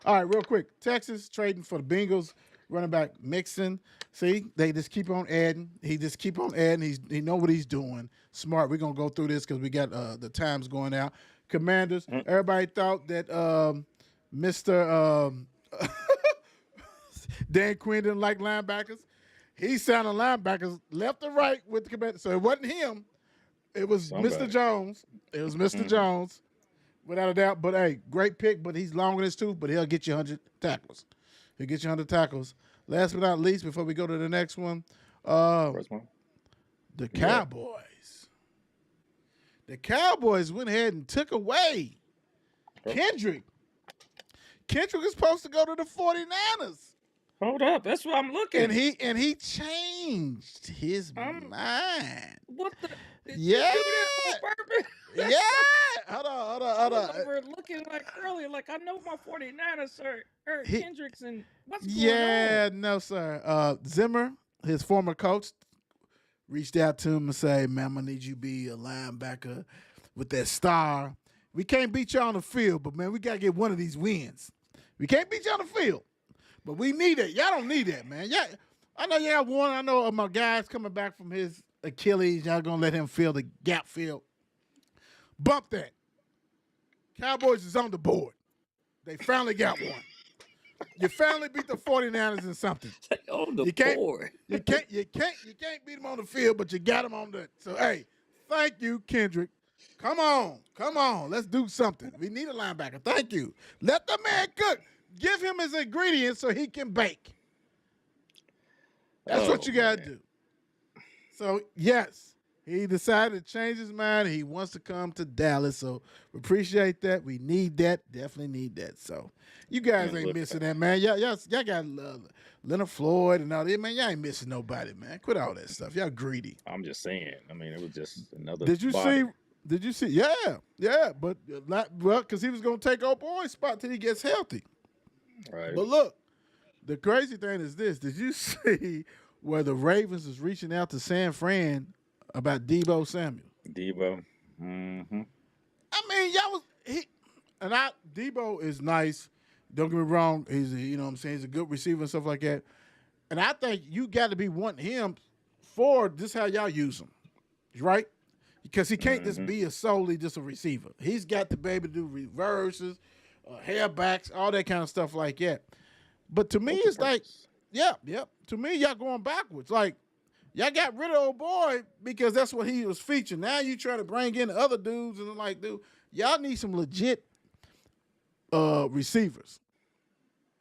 All right, real quick. Texas trading for the Bengals running back Mixon. See, they just keep on adding. He just keep on adding. He know what he's doing. Smart. We're gonna go through this because we got the times going out. Commanders. Everybody thought that Mr. Dan Quinn didn't like linebackers. He signed linebackers left and right with the Commanders. So it wasn't him. It was Mr. Jones. It was Mr. Jones. Without a doubt. But, hey, great pick, but he's long in his tooth, but he'll get you 100 tackles. He'll get you 100 tackles. Last but not least, before we go to the next one, First one. the Cowboys. The Cowboys went ahead and took away Kendrick. Kendrick is supposed to go to the 49ers. Hold up. That's what I'm looking. And he changed his mind. What the? Did Yeah. you do that on purpose? Yeah. Hold on. I was over looking like earlier, like I know my 49ers, sir. Eric Kendricks and what's going on? Yeah, no, sir. Zimmer, his former coach, reached out to him and said, man, I'm going to need you to be a linebacker with that star. We can't beat you on the field, but, man, we got to get one of these wins. We can't beat you on the field, but we need it. Y'all don't need that, man. Yeah, I know y'all won. I know my guy's coming back from his Achilles. Y'all going to let him fill the gap field. Bump that. Cowboys is on the board. They finally got one. You finally beat the 49ers in something. On the board. You can't beat them on the field, but you got them on the. So hey, thank you, Kendrick. Come on. Let's do something. We need a linebacker. Thank you. Let the man cook. Give him his ingredients so he can bake. That's what you gotta do. So yes, he decided to change his mind. He wants to come to Dallas. So we appreciate that. We need that. Definitely need that. So you guys ain't missing that, man. Y'all got Leonard Floyd and all that, man. Y'all ain't missing nobody, man. Quit all that stuff. Y'all greedy. I'm just saying. I mean, it was just another. Did you body. see? Yeah. But because he was gonna take old boy's spot till he gets healthy. Right. But look, the crazy thing is this. Did you see where the Ravens is reaching out to San Fran about Deebo Samuel? Deebo. Mm-hmm. I mean, Deebo is nice. Don't get me wrong. He's he's a good receiver and stuff like that. And I think you got to be wanting him for this how y'all use him, right? Because he can't just be solely just a receiver. He's got to be able to do reverses, hairbacks, all that kind of stuff like that. But to me, it's like, yep. To me, y'all going backwards. Like, y'all got rid of old boy because that's what he was featuring. Now you trying to bring in other dudes and like, dude, y'all need some legit receivers.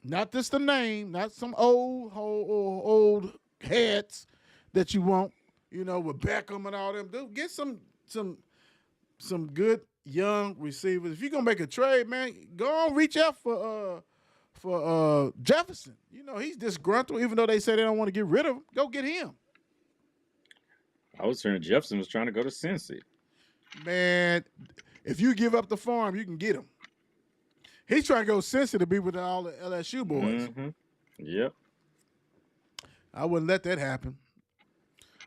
Not just the name, not some old heads that you want, with Beckham and all them. Dude, get some good young receivers. If you're gonna make a trade, man, go on reach out for Jefferson. He's disgruntled, even though they say they don't want to get rid of him. Go get him. I was hearing Jefferson was trying to go to Cincy. Man, if you give up the farm, you can get him. He's trying to go Cincy to be with all the LSU boys. Mm-hmm. Yep. I wouldn't let that happen.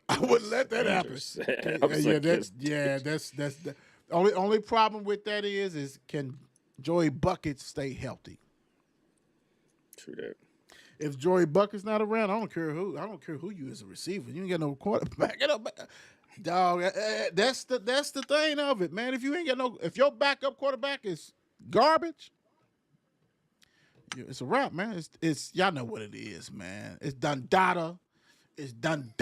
That's the only problem with that is can Joey Buckets stay healthy? True that. If Joey Bucket's not around, I don't care who you as a receiver. You ain't got no quarterback. Dog, that's the thing of it, man. If your backup quarterback is garbage, it's a wrap, man. It's y'all know what it is, man. It's done data. Done.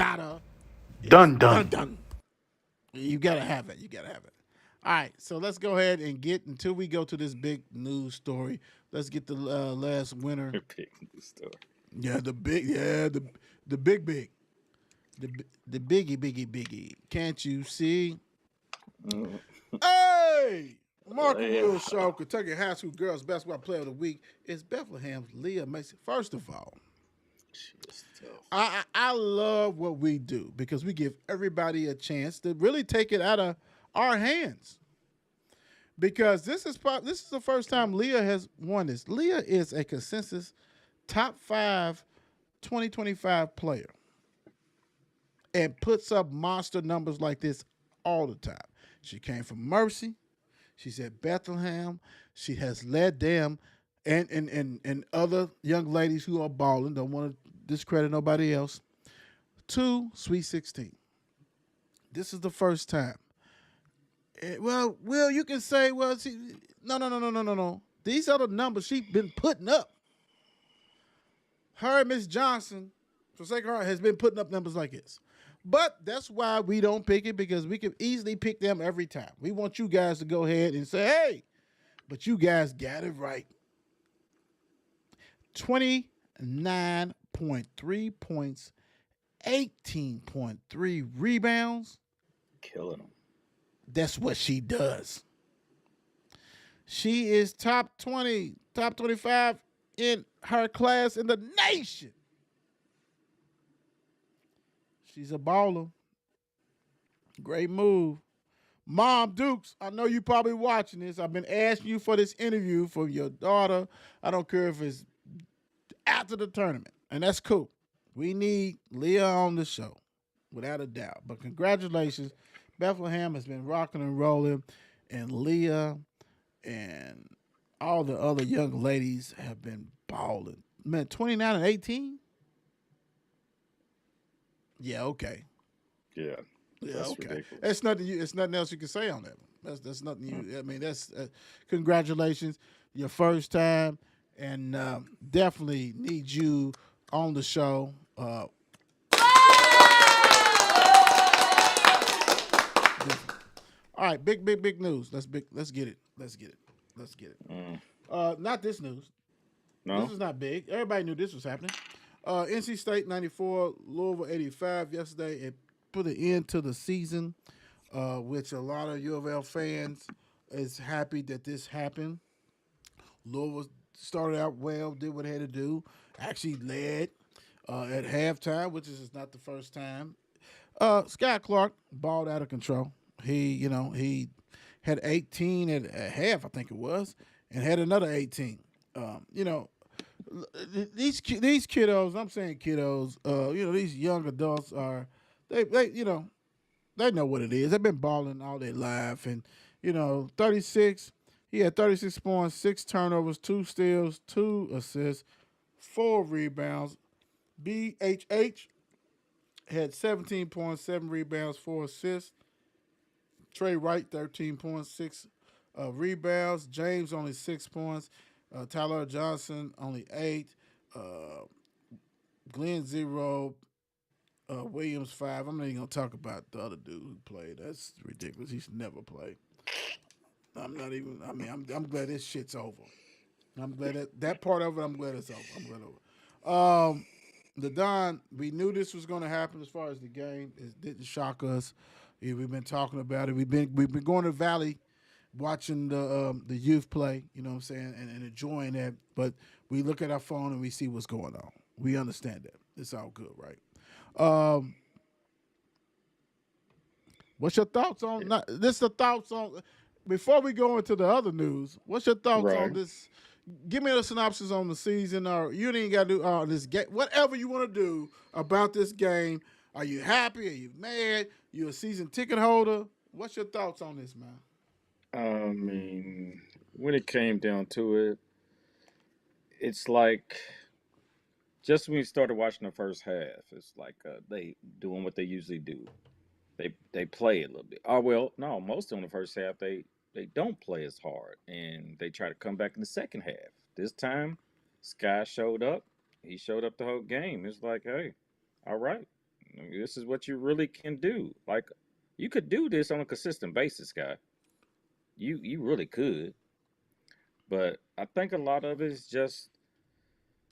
You gotta have it. All right, so let's go ahead and until we go to this big news story. Let's get the last winner. Big news story. Yeah, the big. The biggie. Can't you see? Hey, Mark and Will Show, Kentucky High School Girls Basketball Player of the Week is Bethlehem's Leah Mason. First of all, It's tough. I love what we do because we give everybody a chance to really take it out of our hands. Because this is the first time Leah has won this. Leah is a consensus top 5 2025 player and puts up monster numbers like this all the time. She came from Mercy. She's at Bethlehem. She has led them and other young ladies who are balling, don't want to discredit nobody else, to Sweet 16. This is the first time. Well, Will, you can say, well, no. These are the numbers she's been putting up. Her and Miss Johnson, for sake of her, has been putting up numbers like this. But that's why we don't pick it, because we can easily pick them every time. We want you guys to go ahead and say, hey, but you guys got it right. 29.3 points, 18.3 rebounds. Killing them. That's what she does. She is top 20, top 25 in her class in the nation. She's a baller. Great move. Mom Dukes, I know you probably watching this. I've been asking you for this interview for your daughter. I don't care if it's after the tournament, and that's cool. We need Leah on the show, without a doubt. But congratulations. Bethlehem has been rocking and rolling, and Leah and all the other young ladies have been balling. Man, 29 and 18? Yeah, okay. Yeah. Yeah, That's okay. ridiculous. It's nothing. It's nothing else you can say on that one. That's nothing. I mean, that's congratulations, your first time, and definitely need you on the show. All right, big news. Let's get it. Let's get it. Not this news. No? This is not big. Everybody knew this was happening. NC State 94, Louisville 85 yesterday. It put an end to the season, which a lot of U of L fans is happy that this happened. Louisville started out well, did what they had to do, actually led at halftime, which is not the first time. Scott Clark balled out of control. He had 18 at half, I think it was, and had another 18. These kiddos, I'm saying kiddos, these young adults are, they know what it is. They've been balling all their life, and 36. He had 36 points, 6 turnovers, 2 steals, 2 assists, 4 rebounds. BHH had 17 points, 7 rebounds, 4 assists. Trey Wright, 13 points, 6 rebounds. James, only 6 points. Tyler Johnson, only 8. Glenn, 0. Williams, 5. I'm not even going to talk about the other dude who played. That's ridiculous. He should never play. I'm glad this shit's over. I'm glad that part of it, I'm glad it's over. I'm glad it's over. The Don, we knew this was going to happen as far as the game. It didn't shock us. Yeah, we've been talking about it. We've been going to Valley, watching the youth play. You know what I'm saying, and enjoying that. But we look at our phone and we see what's going on. We understand that. It's all good, right? What's your thoughts on before we go into the other news? What's your thoughts on Right. this? Give me a synopsis on the season, or you ain't got to do this game. Whatever you want to do about this game. Are you happy? Are you mad? You a season ticket holder? What's your thoughts on this, man? I mean, when it came down to it, it's like just when you started watching the first half, it's like they doing what they usually do. They play a little bit. Oh well, no, most of them in the first half they don't play as hard, and they try to come back in the second half. This time, Sky showed up. He showed up the whole game. It's like, hey, all right, I mean, this is what you really can do. Like, you could do this on a consistent basis, Sky. You really could. But I think a lot of it is just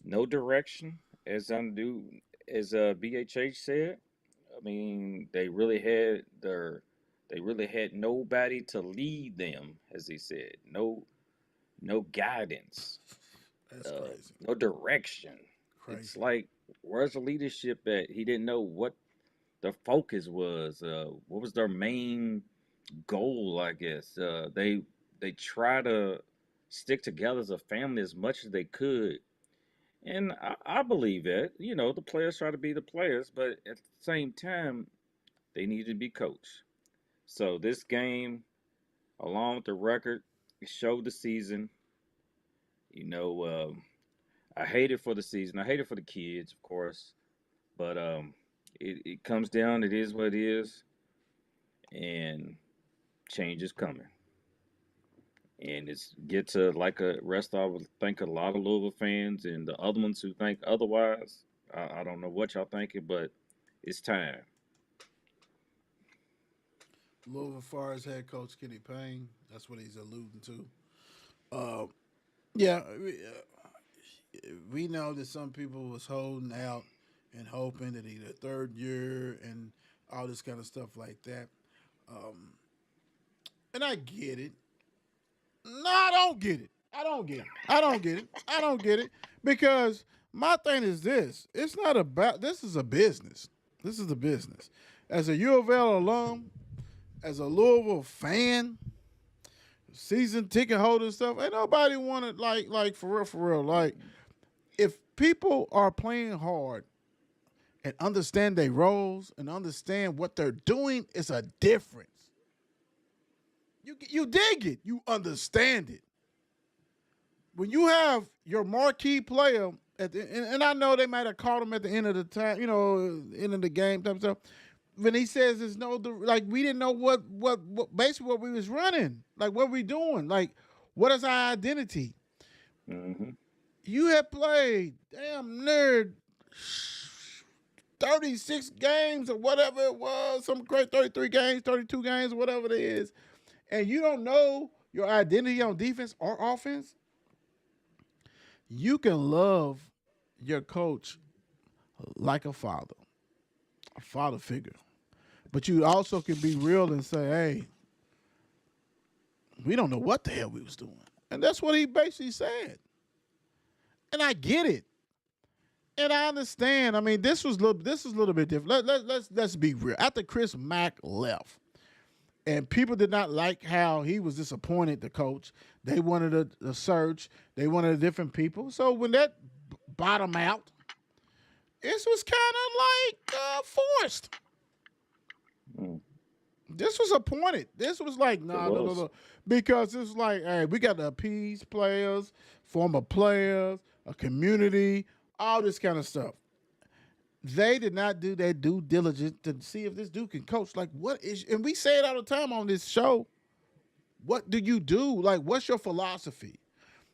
no direction, as BHH said. I mean, they really had nobody to lead them, as he said. No guidance, That's crazy. no direction. It's Crazy. like, where's the leadership at? He didn't know what the focus was. What was their main goal? I guess they try to stick together as a family as much as they could, and I believe that. You know, the players try to be the players, but at the same time, they need to be coached. So this game, along with the record, it showed the season. You know, I hate it for the season. I hate it for the kids, of course. But it comes down. It is what it is, and change is coming. And it's get to like a rest. I would think a lot of Louisville fans and the other ones who think otherwise. I don't know what y'all thinking, but it's time. Louisville Forest head coach Kenny Payne. That's what he's alluding to. Uh, yeah, we know that some people was holding out and hoping that he the third year and all this kind of stuff like that. Um, and I get it. No, I don't get it. I don't get it. I don't get it. I don't get it because my thing is this: it's not about. This is a business. This is a business. As a U of L alum, as a Louisville fan, season ticket holder and stuff, ain't nobody wanted like for real. Like if people are playing hard and understand their roles and understand what they're doing, it's a difference. You dig it. You understand it. When you have your marquee player at the and I know they might have caught him at the end of the time, you know, end of the game type stuff. When he says there's no like we didn't know what basically what we was running, like what we doing, like what is our identity? Hmm. You had played damn near 36 games or whatever it was, some great 33 games, 32 games, whatever it is, and you don't know your identity on defense or offense. You can love your coach like a father figure. But you also can be real and say, hey, we don't know what the hell we was doing. And that's what he basically said. And I get it. And I understand. I mean, this is a little bit different. Let's be real. After Chris Mack left, and people did not like how he was disappointed, the coach. They wanted a search. They wanted different people. So when that bottomed out, this was kind of like forced. Mm. This was appointed. This was like, It nah, was. no. Because it's like, hey, we got to appease players, former players, a community, all this kind of stuff. They did not do their due diligence to see if this dude can coach. Like, what is, and we say it all the time on this show. What do you do? Like, what's your philosophy?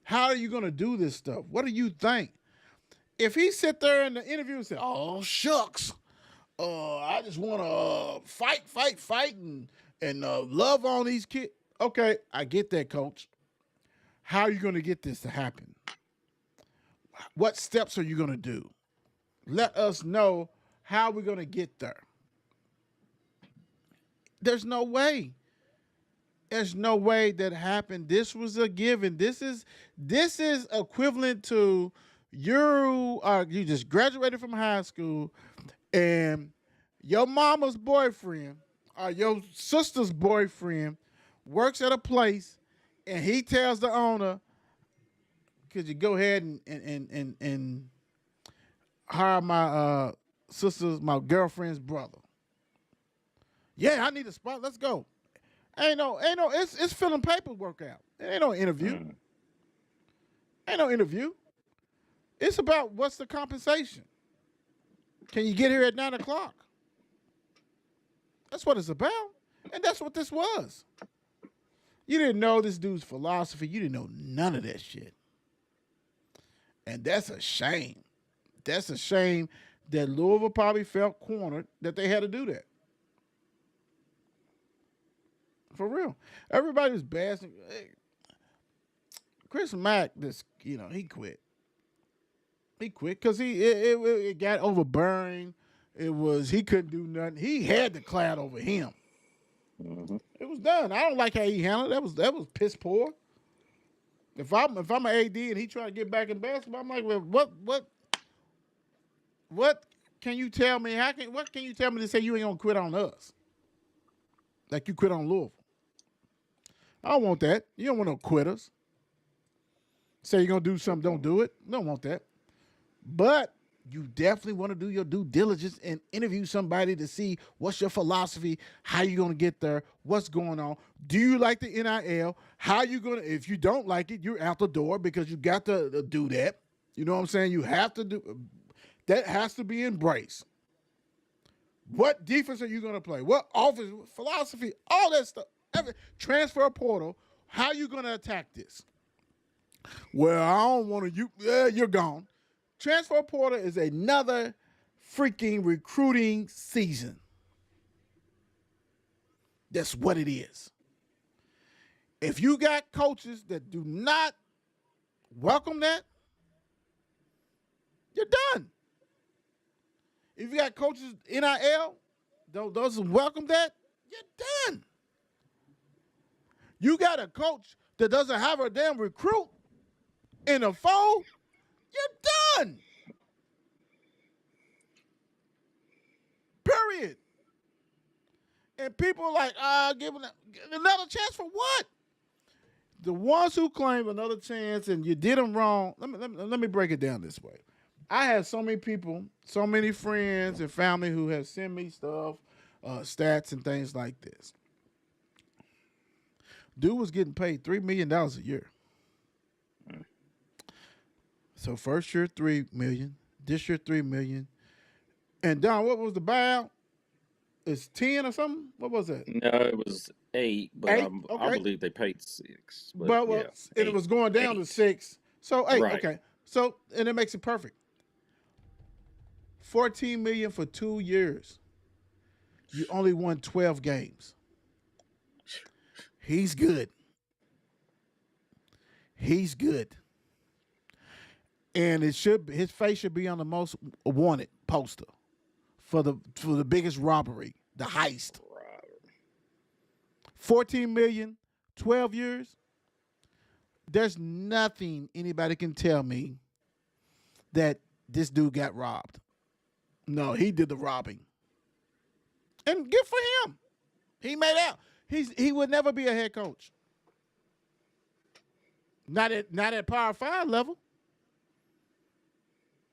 How are you going to do this stuff? What do you think? If he sit there in the interview and say, oh, shucks, I just want to fight, and love on these kids. Okay, I get that, coach. How are you going to get this to happen? What steps are you going to do? Let us know how we're going to get there. There's no way. There's no way that happened. This was a given. This is equivalent to you just graduated from high school and your mama's boyfriend or your sister's boyfriend works at a place and he tells the owner, could you go ahead and hire my my girlfriend's brother? Yeah, I need a spot. Let's go. Ain't no, it's filling paperwork out. It ain't no interview. Mm. Ain't no interview. It's about what's the compensation. Can you get here at 9:00? That's what it's about. And that's what this was. You didn't know this dude's philosophy. You didn't know none of that shit. And that's a shame. That's a shame that Louisville probably felt cornered that they had to do that. For real. Everybody was bashing. Chris Mack, he quit. He quit because it got overbearing. He couldn't do nothing. He had the cloud over him. Hmm. It was done. I don't like how he handled it. That was piss poor. If I'm an AD and he trying to get back in basketball, I'm like, well, what What can you tell me? What can you tell me to say you ain't gonna quit on us? Like you quit on Louisville. I don't want that. You don't want no quitters. Say you're gonna do something, don't do it. Don't want that. But you definitely want to do your due diligence and interview somebody to see what's your philosophy, how you gonna get there, what's going on. Do you like the NIL? How you gonna? If you don't like it, you're out the door because you got to do that. You know what I'm saying? You have to do that. Has to be embraced. What defense are you gonna play? What offense, philosophy, all that stuff. Transfer portal. How you gonna attack this? Well, I don't want to. You're gone. Transfer portal is another freaking recruiting season. That's what it is. If you got coaches that do not welcome that, you're done. If you got coaches NIL doesn't welcome that, you're done. You got a coach that doesn't have a damn recruit in a fold, you're done. Period. And people are like, giving another chance for what? The ones who claim another chance and you did them wrong, let me break it down this way. I have so many people, so many friends and family who have sent me stuff, stats and things like this. Dude was getting paid $3 million a year. So first year $3 million, this year $3 million. And Don, what was the buyout? It's 10 or something? What was that? No, it was 8, but 8? I Okay. believe they paid 6. But But yeah, and it 8, was going down to 8. 6. So 8, Right. okay. So and it makes it perfect. $14 million for 2 years. You only won 12 games. He's good. He's good. And his face should be on the most wanted poster for the biggest robbery, the heist. 14 million, 12 years. There's nothing anybody can tell me that this dude got robbed. No, he did the robbing. And good for him. He made out. He would never be a head coach. Not at Power 5 level.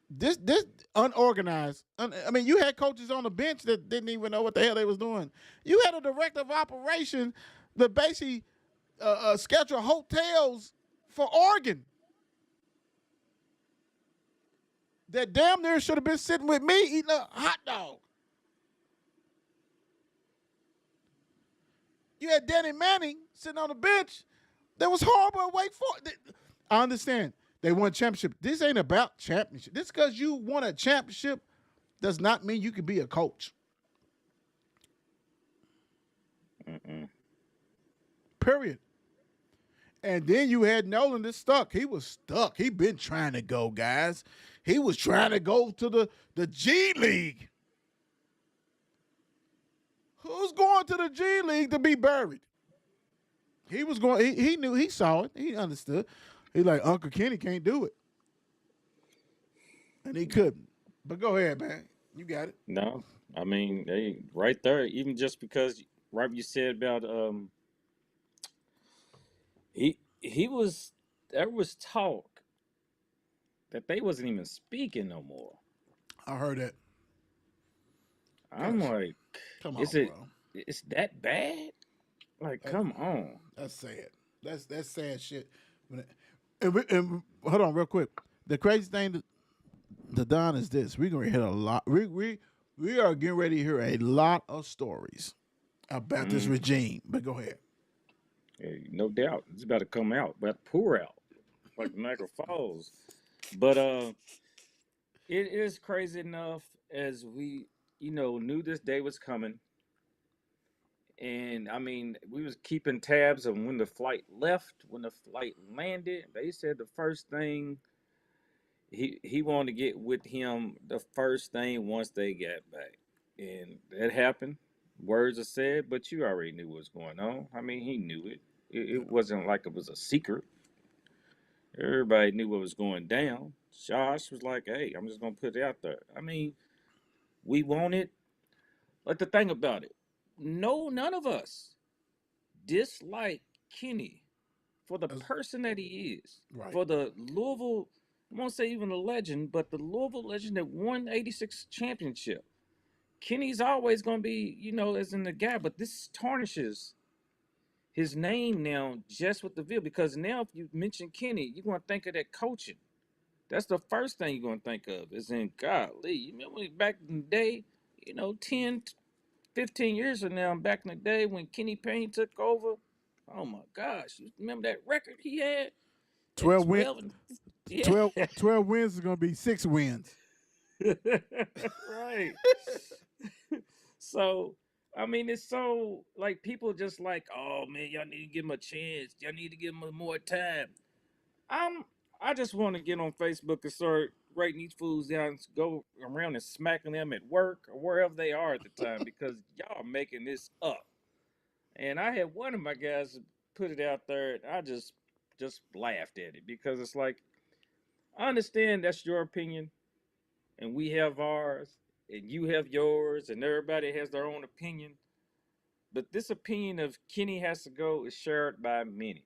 This unorganized. I mean, you had coaches on the bench that didn't even know what the hell they was doing. You had a director of operation that basically scheduled hotels for Oregon. That damn near should have been sitting with me eating a hot dog. You had Danny Manning sitting on the bench that was horrible at Wake Forest. I understand. They won championship. This ain't about championship. This because you won a championship does not mean you can be a coach. Period. And then you had Nolan that's stuck. He was stuck. He been trying to go, guys. He was trying to go to the G League. Who's going to the G League to be buried? He was going. He knew. He saw it. He understood. He's like, Uncle Kenny can't do it, and he couldn't. But go ahead, man. You got it. No, I mean, they right there. Even just because, right, you said about he was, there was talk that they wasn't even speaking no more. I heard that. I'm like, Come on, is it? bro. It's that bad? Like, come on. That's sad. That's sad shit. And hold on, real quick. The crazy thing, the Don, is this: we're gonna hit a lot. We are getting ready to hear a lot of stories about this regime. But go ahead. Hey, no doubt, it's about to come out, about to pour out, like Niagara Falls. But it is crazy enough as we, knew this day was coming. And I mean, we was keeping tabs on when the flight left, when the flight landed. They said the first thing he wanted to get with him, the first thing once they got back, and that happened. Words are said, but you already knew what was going on. I mean, he knew it. It wasn't like it was a secret. Everybody knew what was going down. Josh was like, "Hey, I'm just gonna put it out there." I mean, we wanted. Like the thing about it, no, none of us dislike Kenny for the person that he is, Right. for the Louisville. I won't say even a legend, but the Louisville legend that won '86 championship. Kenny's always going to be, as in the guy, but this tarnishes his name now just with the Ville because now if you mention Kenny, you're going to think of that coaching. That's the first thing you're going to think of is in golly. You remember back in the day, 10, 15 years from now, back in the day when Kenny Payne took over, oh my gosh, you remember that record he had at 12 win 12 and yeah. 12, 12 wins is going to be 6 wins. Right. So, I mean, it's so like people just like, oh man, y'all need to give him a chance. Y'all need to give him more time. I'm I just want to get on Facebook and start writing these fools down and go around and smacking them at work or wherever they are at the time because y'all are making this up. And I had one of my guys put it out there and I just laughed at it because it's like I understand that's your opinion and we have ours and you have yours and everybody has their own opinion. But this opinion of Kenny has to go is shared by many.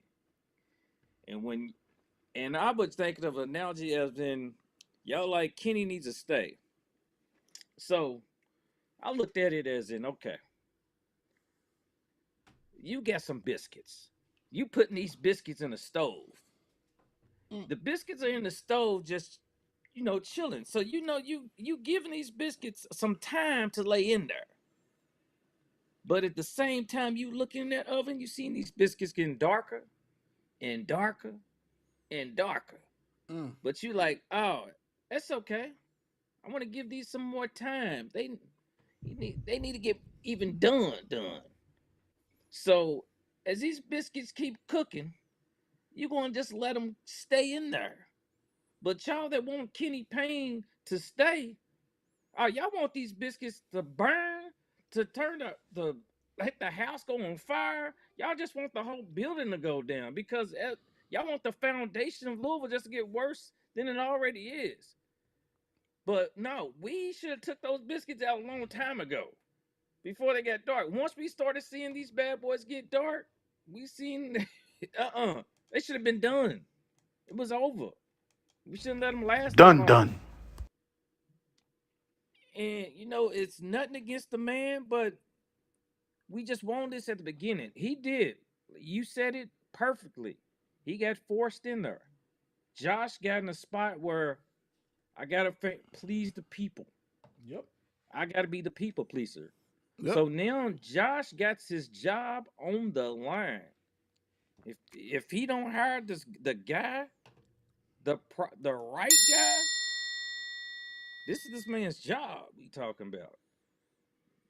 And when and I was thinking of an analogy as in y'all like Kenny needs to stay. So I looked at it as in okay, you got some biscuits. You putting these biscuits in the stove. The biscuits are in the stove just chilling. So you giving these biscuits some time to lay in there. But at the same time you look in that oven, you see these biscuits getting darker and darker and darker. Mm. But you like, oh, that's okay. I want to give these some more time. They need to get even done. So as these biscuits keep cooking, you're gonna just let them stay in there. But y'all that want Kenny Payne to stay, y'all want these biscuits to burn, to turn the let the house go on fire. Y'all just want the whole building to go down because y'all want the foundation of Louisville just to get worse than it already is. But no, we should have took those biscuits out a long time ago before they got dark. Once we started seeing these bad boys get dark, we seen they should have been done. It was over. We shouldn't let them last that Done, long. done. And it's nothing against the man, but we just wanted this at the beginning. He did. You said it perfectly. He got forced in there. Josh got in a spot where I gotta please the people. Yep. I gotta be the people pleaser. Yep. So now Josh got his job on the line. If he don't hire the guy, the right guy, this is this man's job we talking about.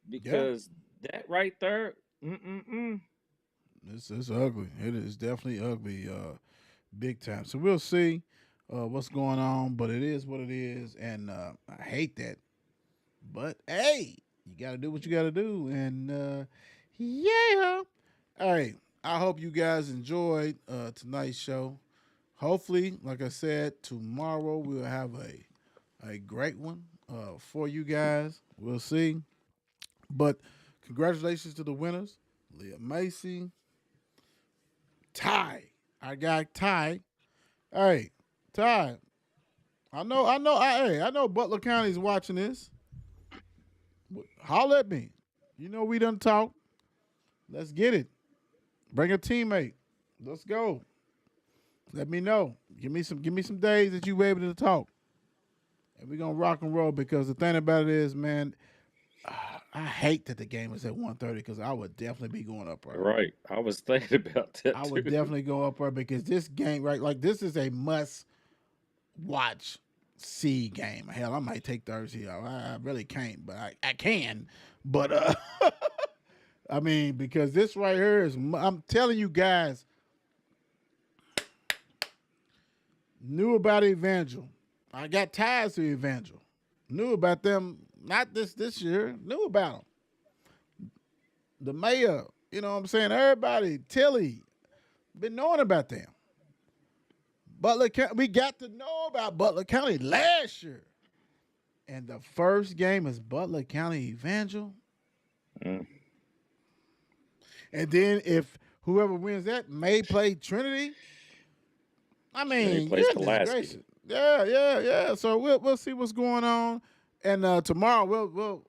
Yeah. Because that right there, It's ugly. It is definitely ugly, big time. So we'll see what's going on, but it is what it is, and I hate that. But hey, you got to do what you got to do, and yeah. All right. I hope you guys enjoyed tonight's show. Hopefully, like I said, tomorrow we'll have a great one for you guys. We'll see. But congratulations to the winners, Leah Macy, Ty. I got Ty. Hey, Ty. I know Butler County's watching this. Holler at me. You know we done talk. Let's get it. Bring a teammate. Let's go. Let me know. Give me some days that you were able to talk. And we're gonna rock and roll because the thing about it is, man, I hate that the game is at 1:30 because I would definitely be going up there. right. I was thinking about that I would too. definitely go up there because this game, right, like this is a must watch see game. Hell, I might take Thursday off. I really can't, but I can. But I mean, because this right here is, I'm telling you guys, knew about Evangel. I got ties to Evangel. Knew about them, not this year. Knew about them. The mayor, you know what I'm saying? Everybody, Tilly, been knowing about them. Butler County. We got to know about Butler County last year. And the first game is Butler County Evangel. Mm. And then if whoever wins that may play Trinity. I mean, plays goodness gracious. Yeah. So we'll see what's going on. And tomorrow we'll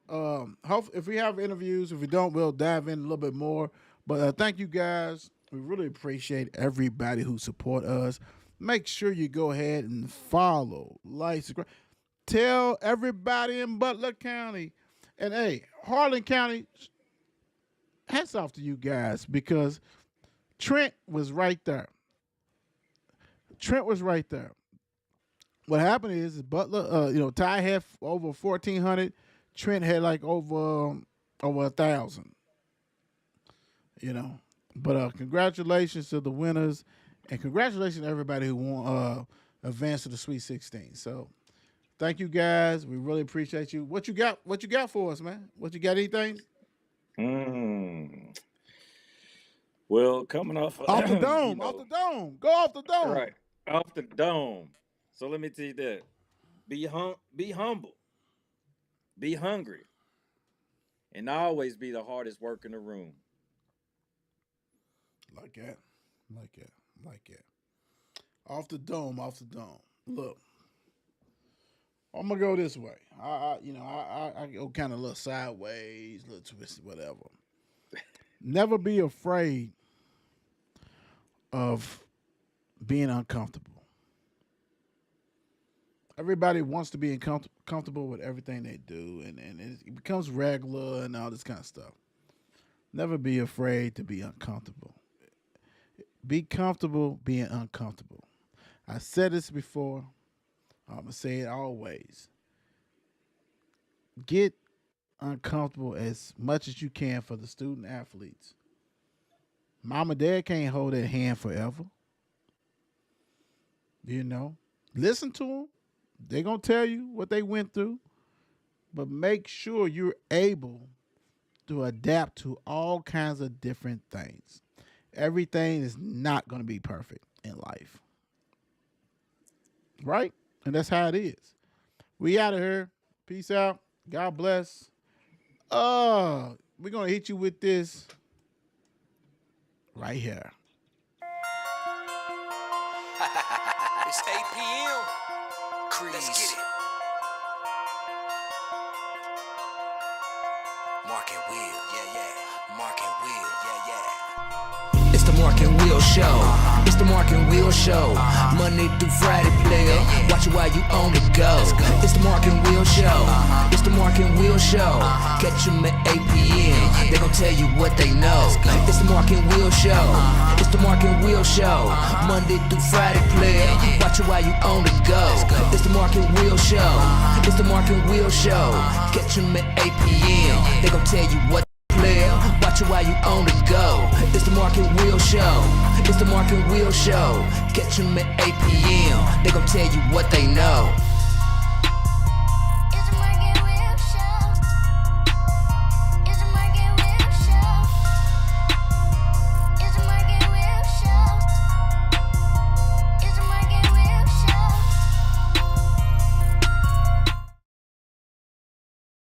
hope if we have interviews. If we don't, we'll dive in a little bit more. But thank you guys. We really appreciate everybody who support us. Make sure you go ahead and follow, like, subscribe. Tell everybody in Butler County. And, hey, Harlan County, hats off to you guys because Trent was right there. What happened is Butler, Ty had over 1,400. Trent had like over 1,000. But congratulations to the winners, and congratulations to everybody who won advanced to the Sweet 16. So, thank you guys. We really appreciate you. What you got? What you got for us, man? What you got? Anything? Well, coming off the dome, off the dome, go off the dome. Right, off the dome. So let me tell you that: be humble, be hungry, and always be the hardest worker in the room. Like that. Off the dome. Look, I'm gonna go this way. I go kind of a little sideways, a little twisted, whatever. Never be afraid of being uncomfortable. Everybody wants to be comfortable with everything they do, and it becomes regular and all this kind of stuff. Never be afraid to be uncomfortable. Be comfortable being uncomfortable. I said this before. I'm going to say it always. Get uncomfortable as much as you can for the student athletes. Mom and dad can't hold that hand forever. Listen to them. They're going to tell you what they went through. But make sure you're able to adapt to all kinds of different things. Everything is not going to be perfect in life. Right? And that's how it is. We out of here. Peace out. God bless. We're going to hit you with this right here. It's 8 p.m. Crease. Let's get it. Mark and Will, yeah. Mark and Will, yeah. It's the Mark and Will Show. It's the Mark and Will Show. Monday through Friday, player. Watch it while you on the go. It's the Mark and Will Show. It's the Mark and Will Show. Catch them at 8 p.m. They gon' tell you what they know. It's the Mark and Will Show. It's the Mark and Will Show. Monday through Friday, player. Watch it while you on the go. It's the Mark and Will Show. It's the Mark and Will Show. Catch them at 8 p.m. They gon' tell you what player. Watch it while you on the go. It's the Mark and Will Show. It's the Mark and Will Show. Catch them at 8 p.m. They gon' tell you what they know.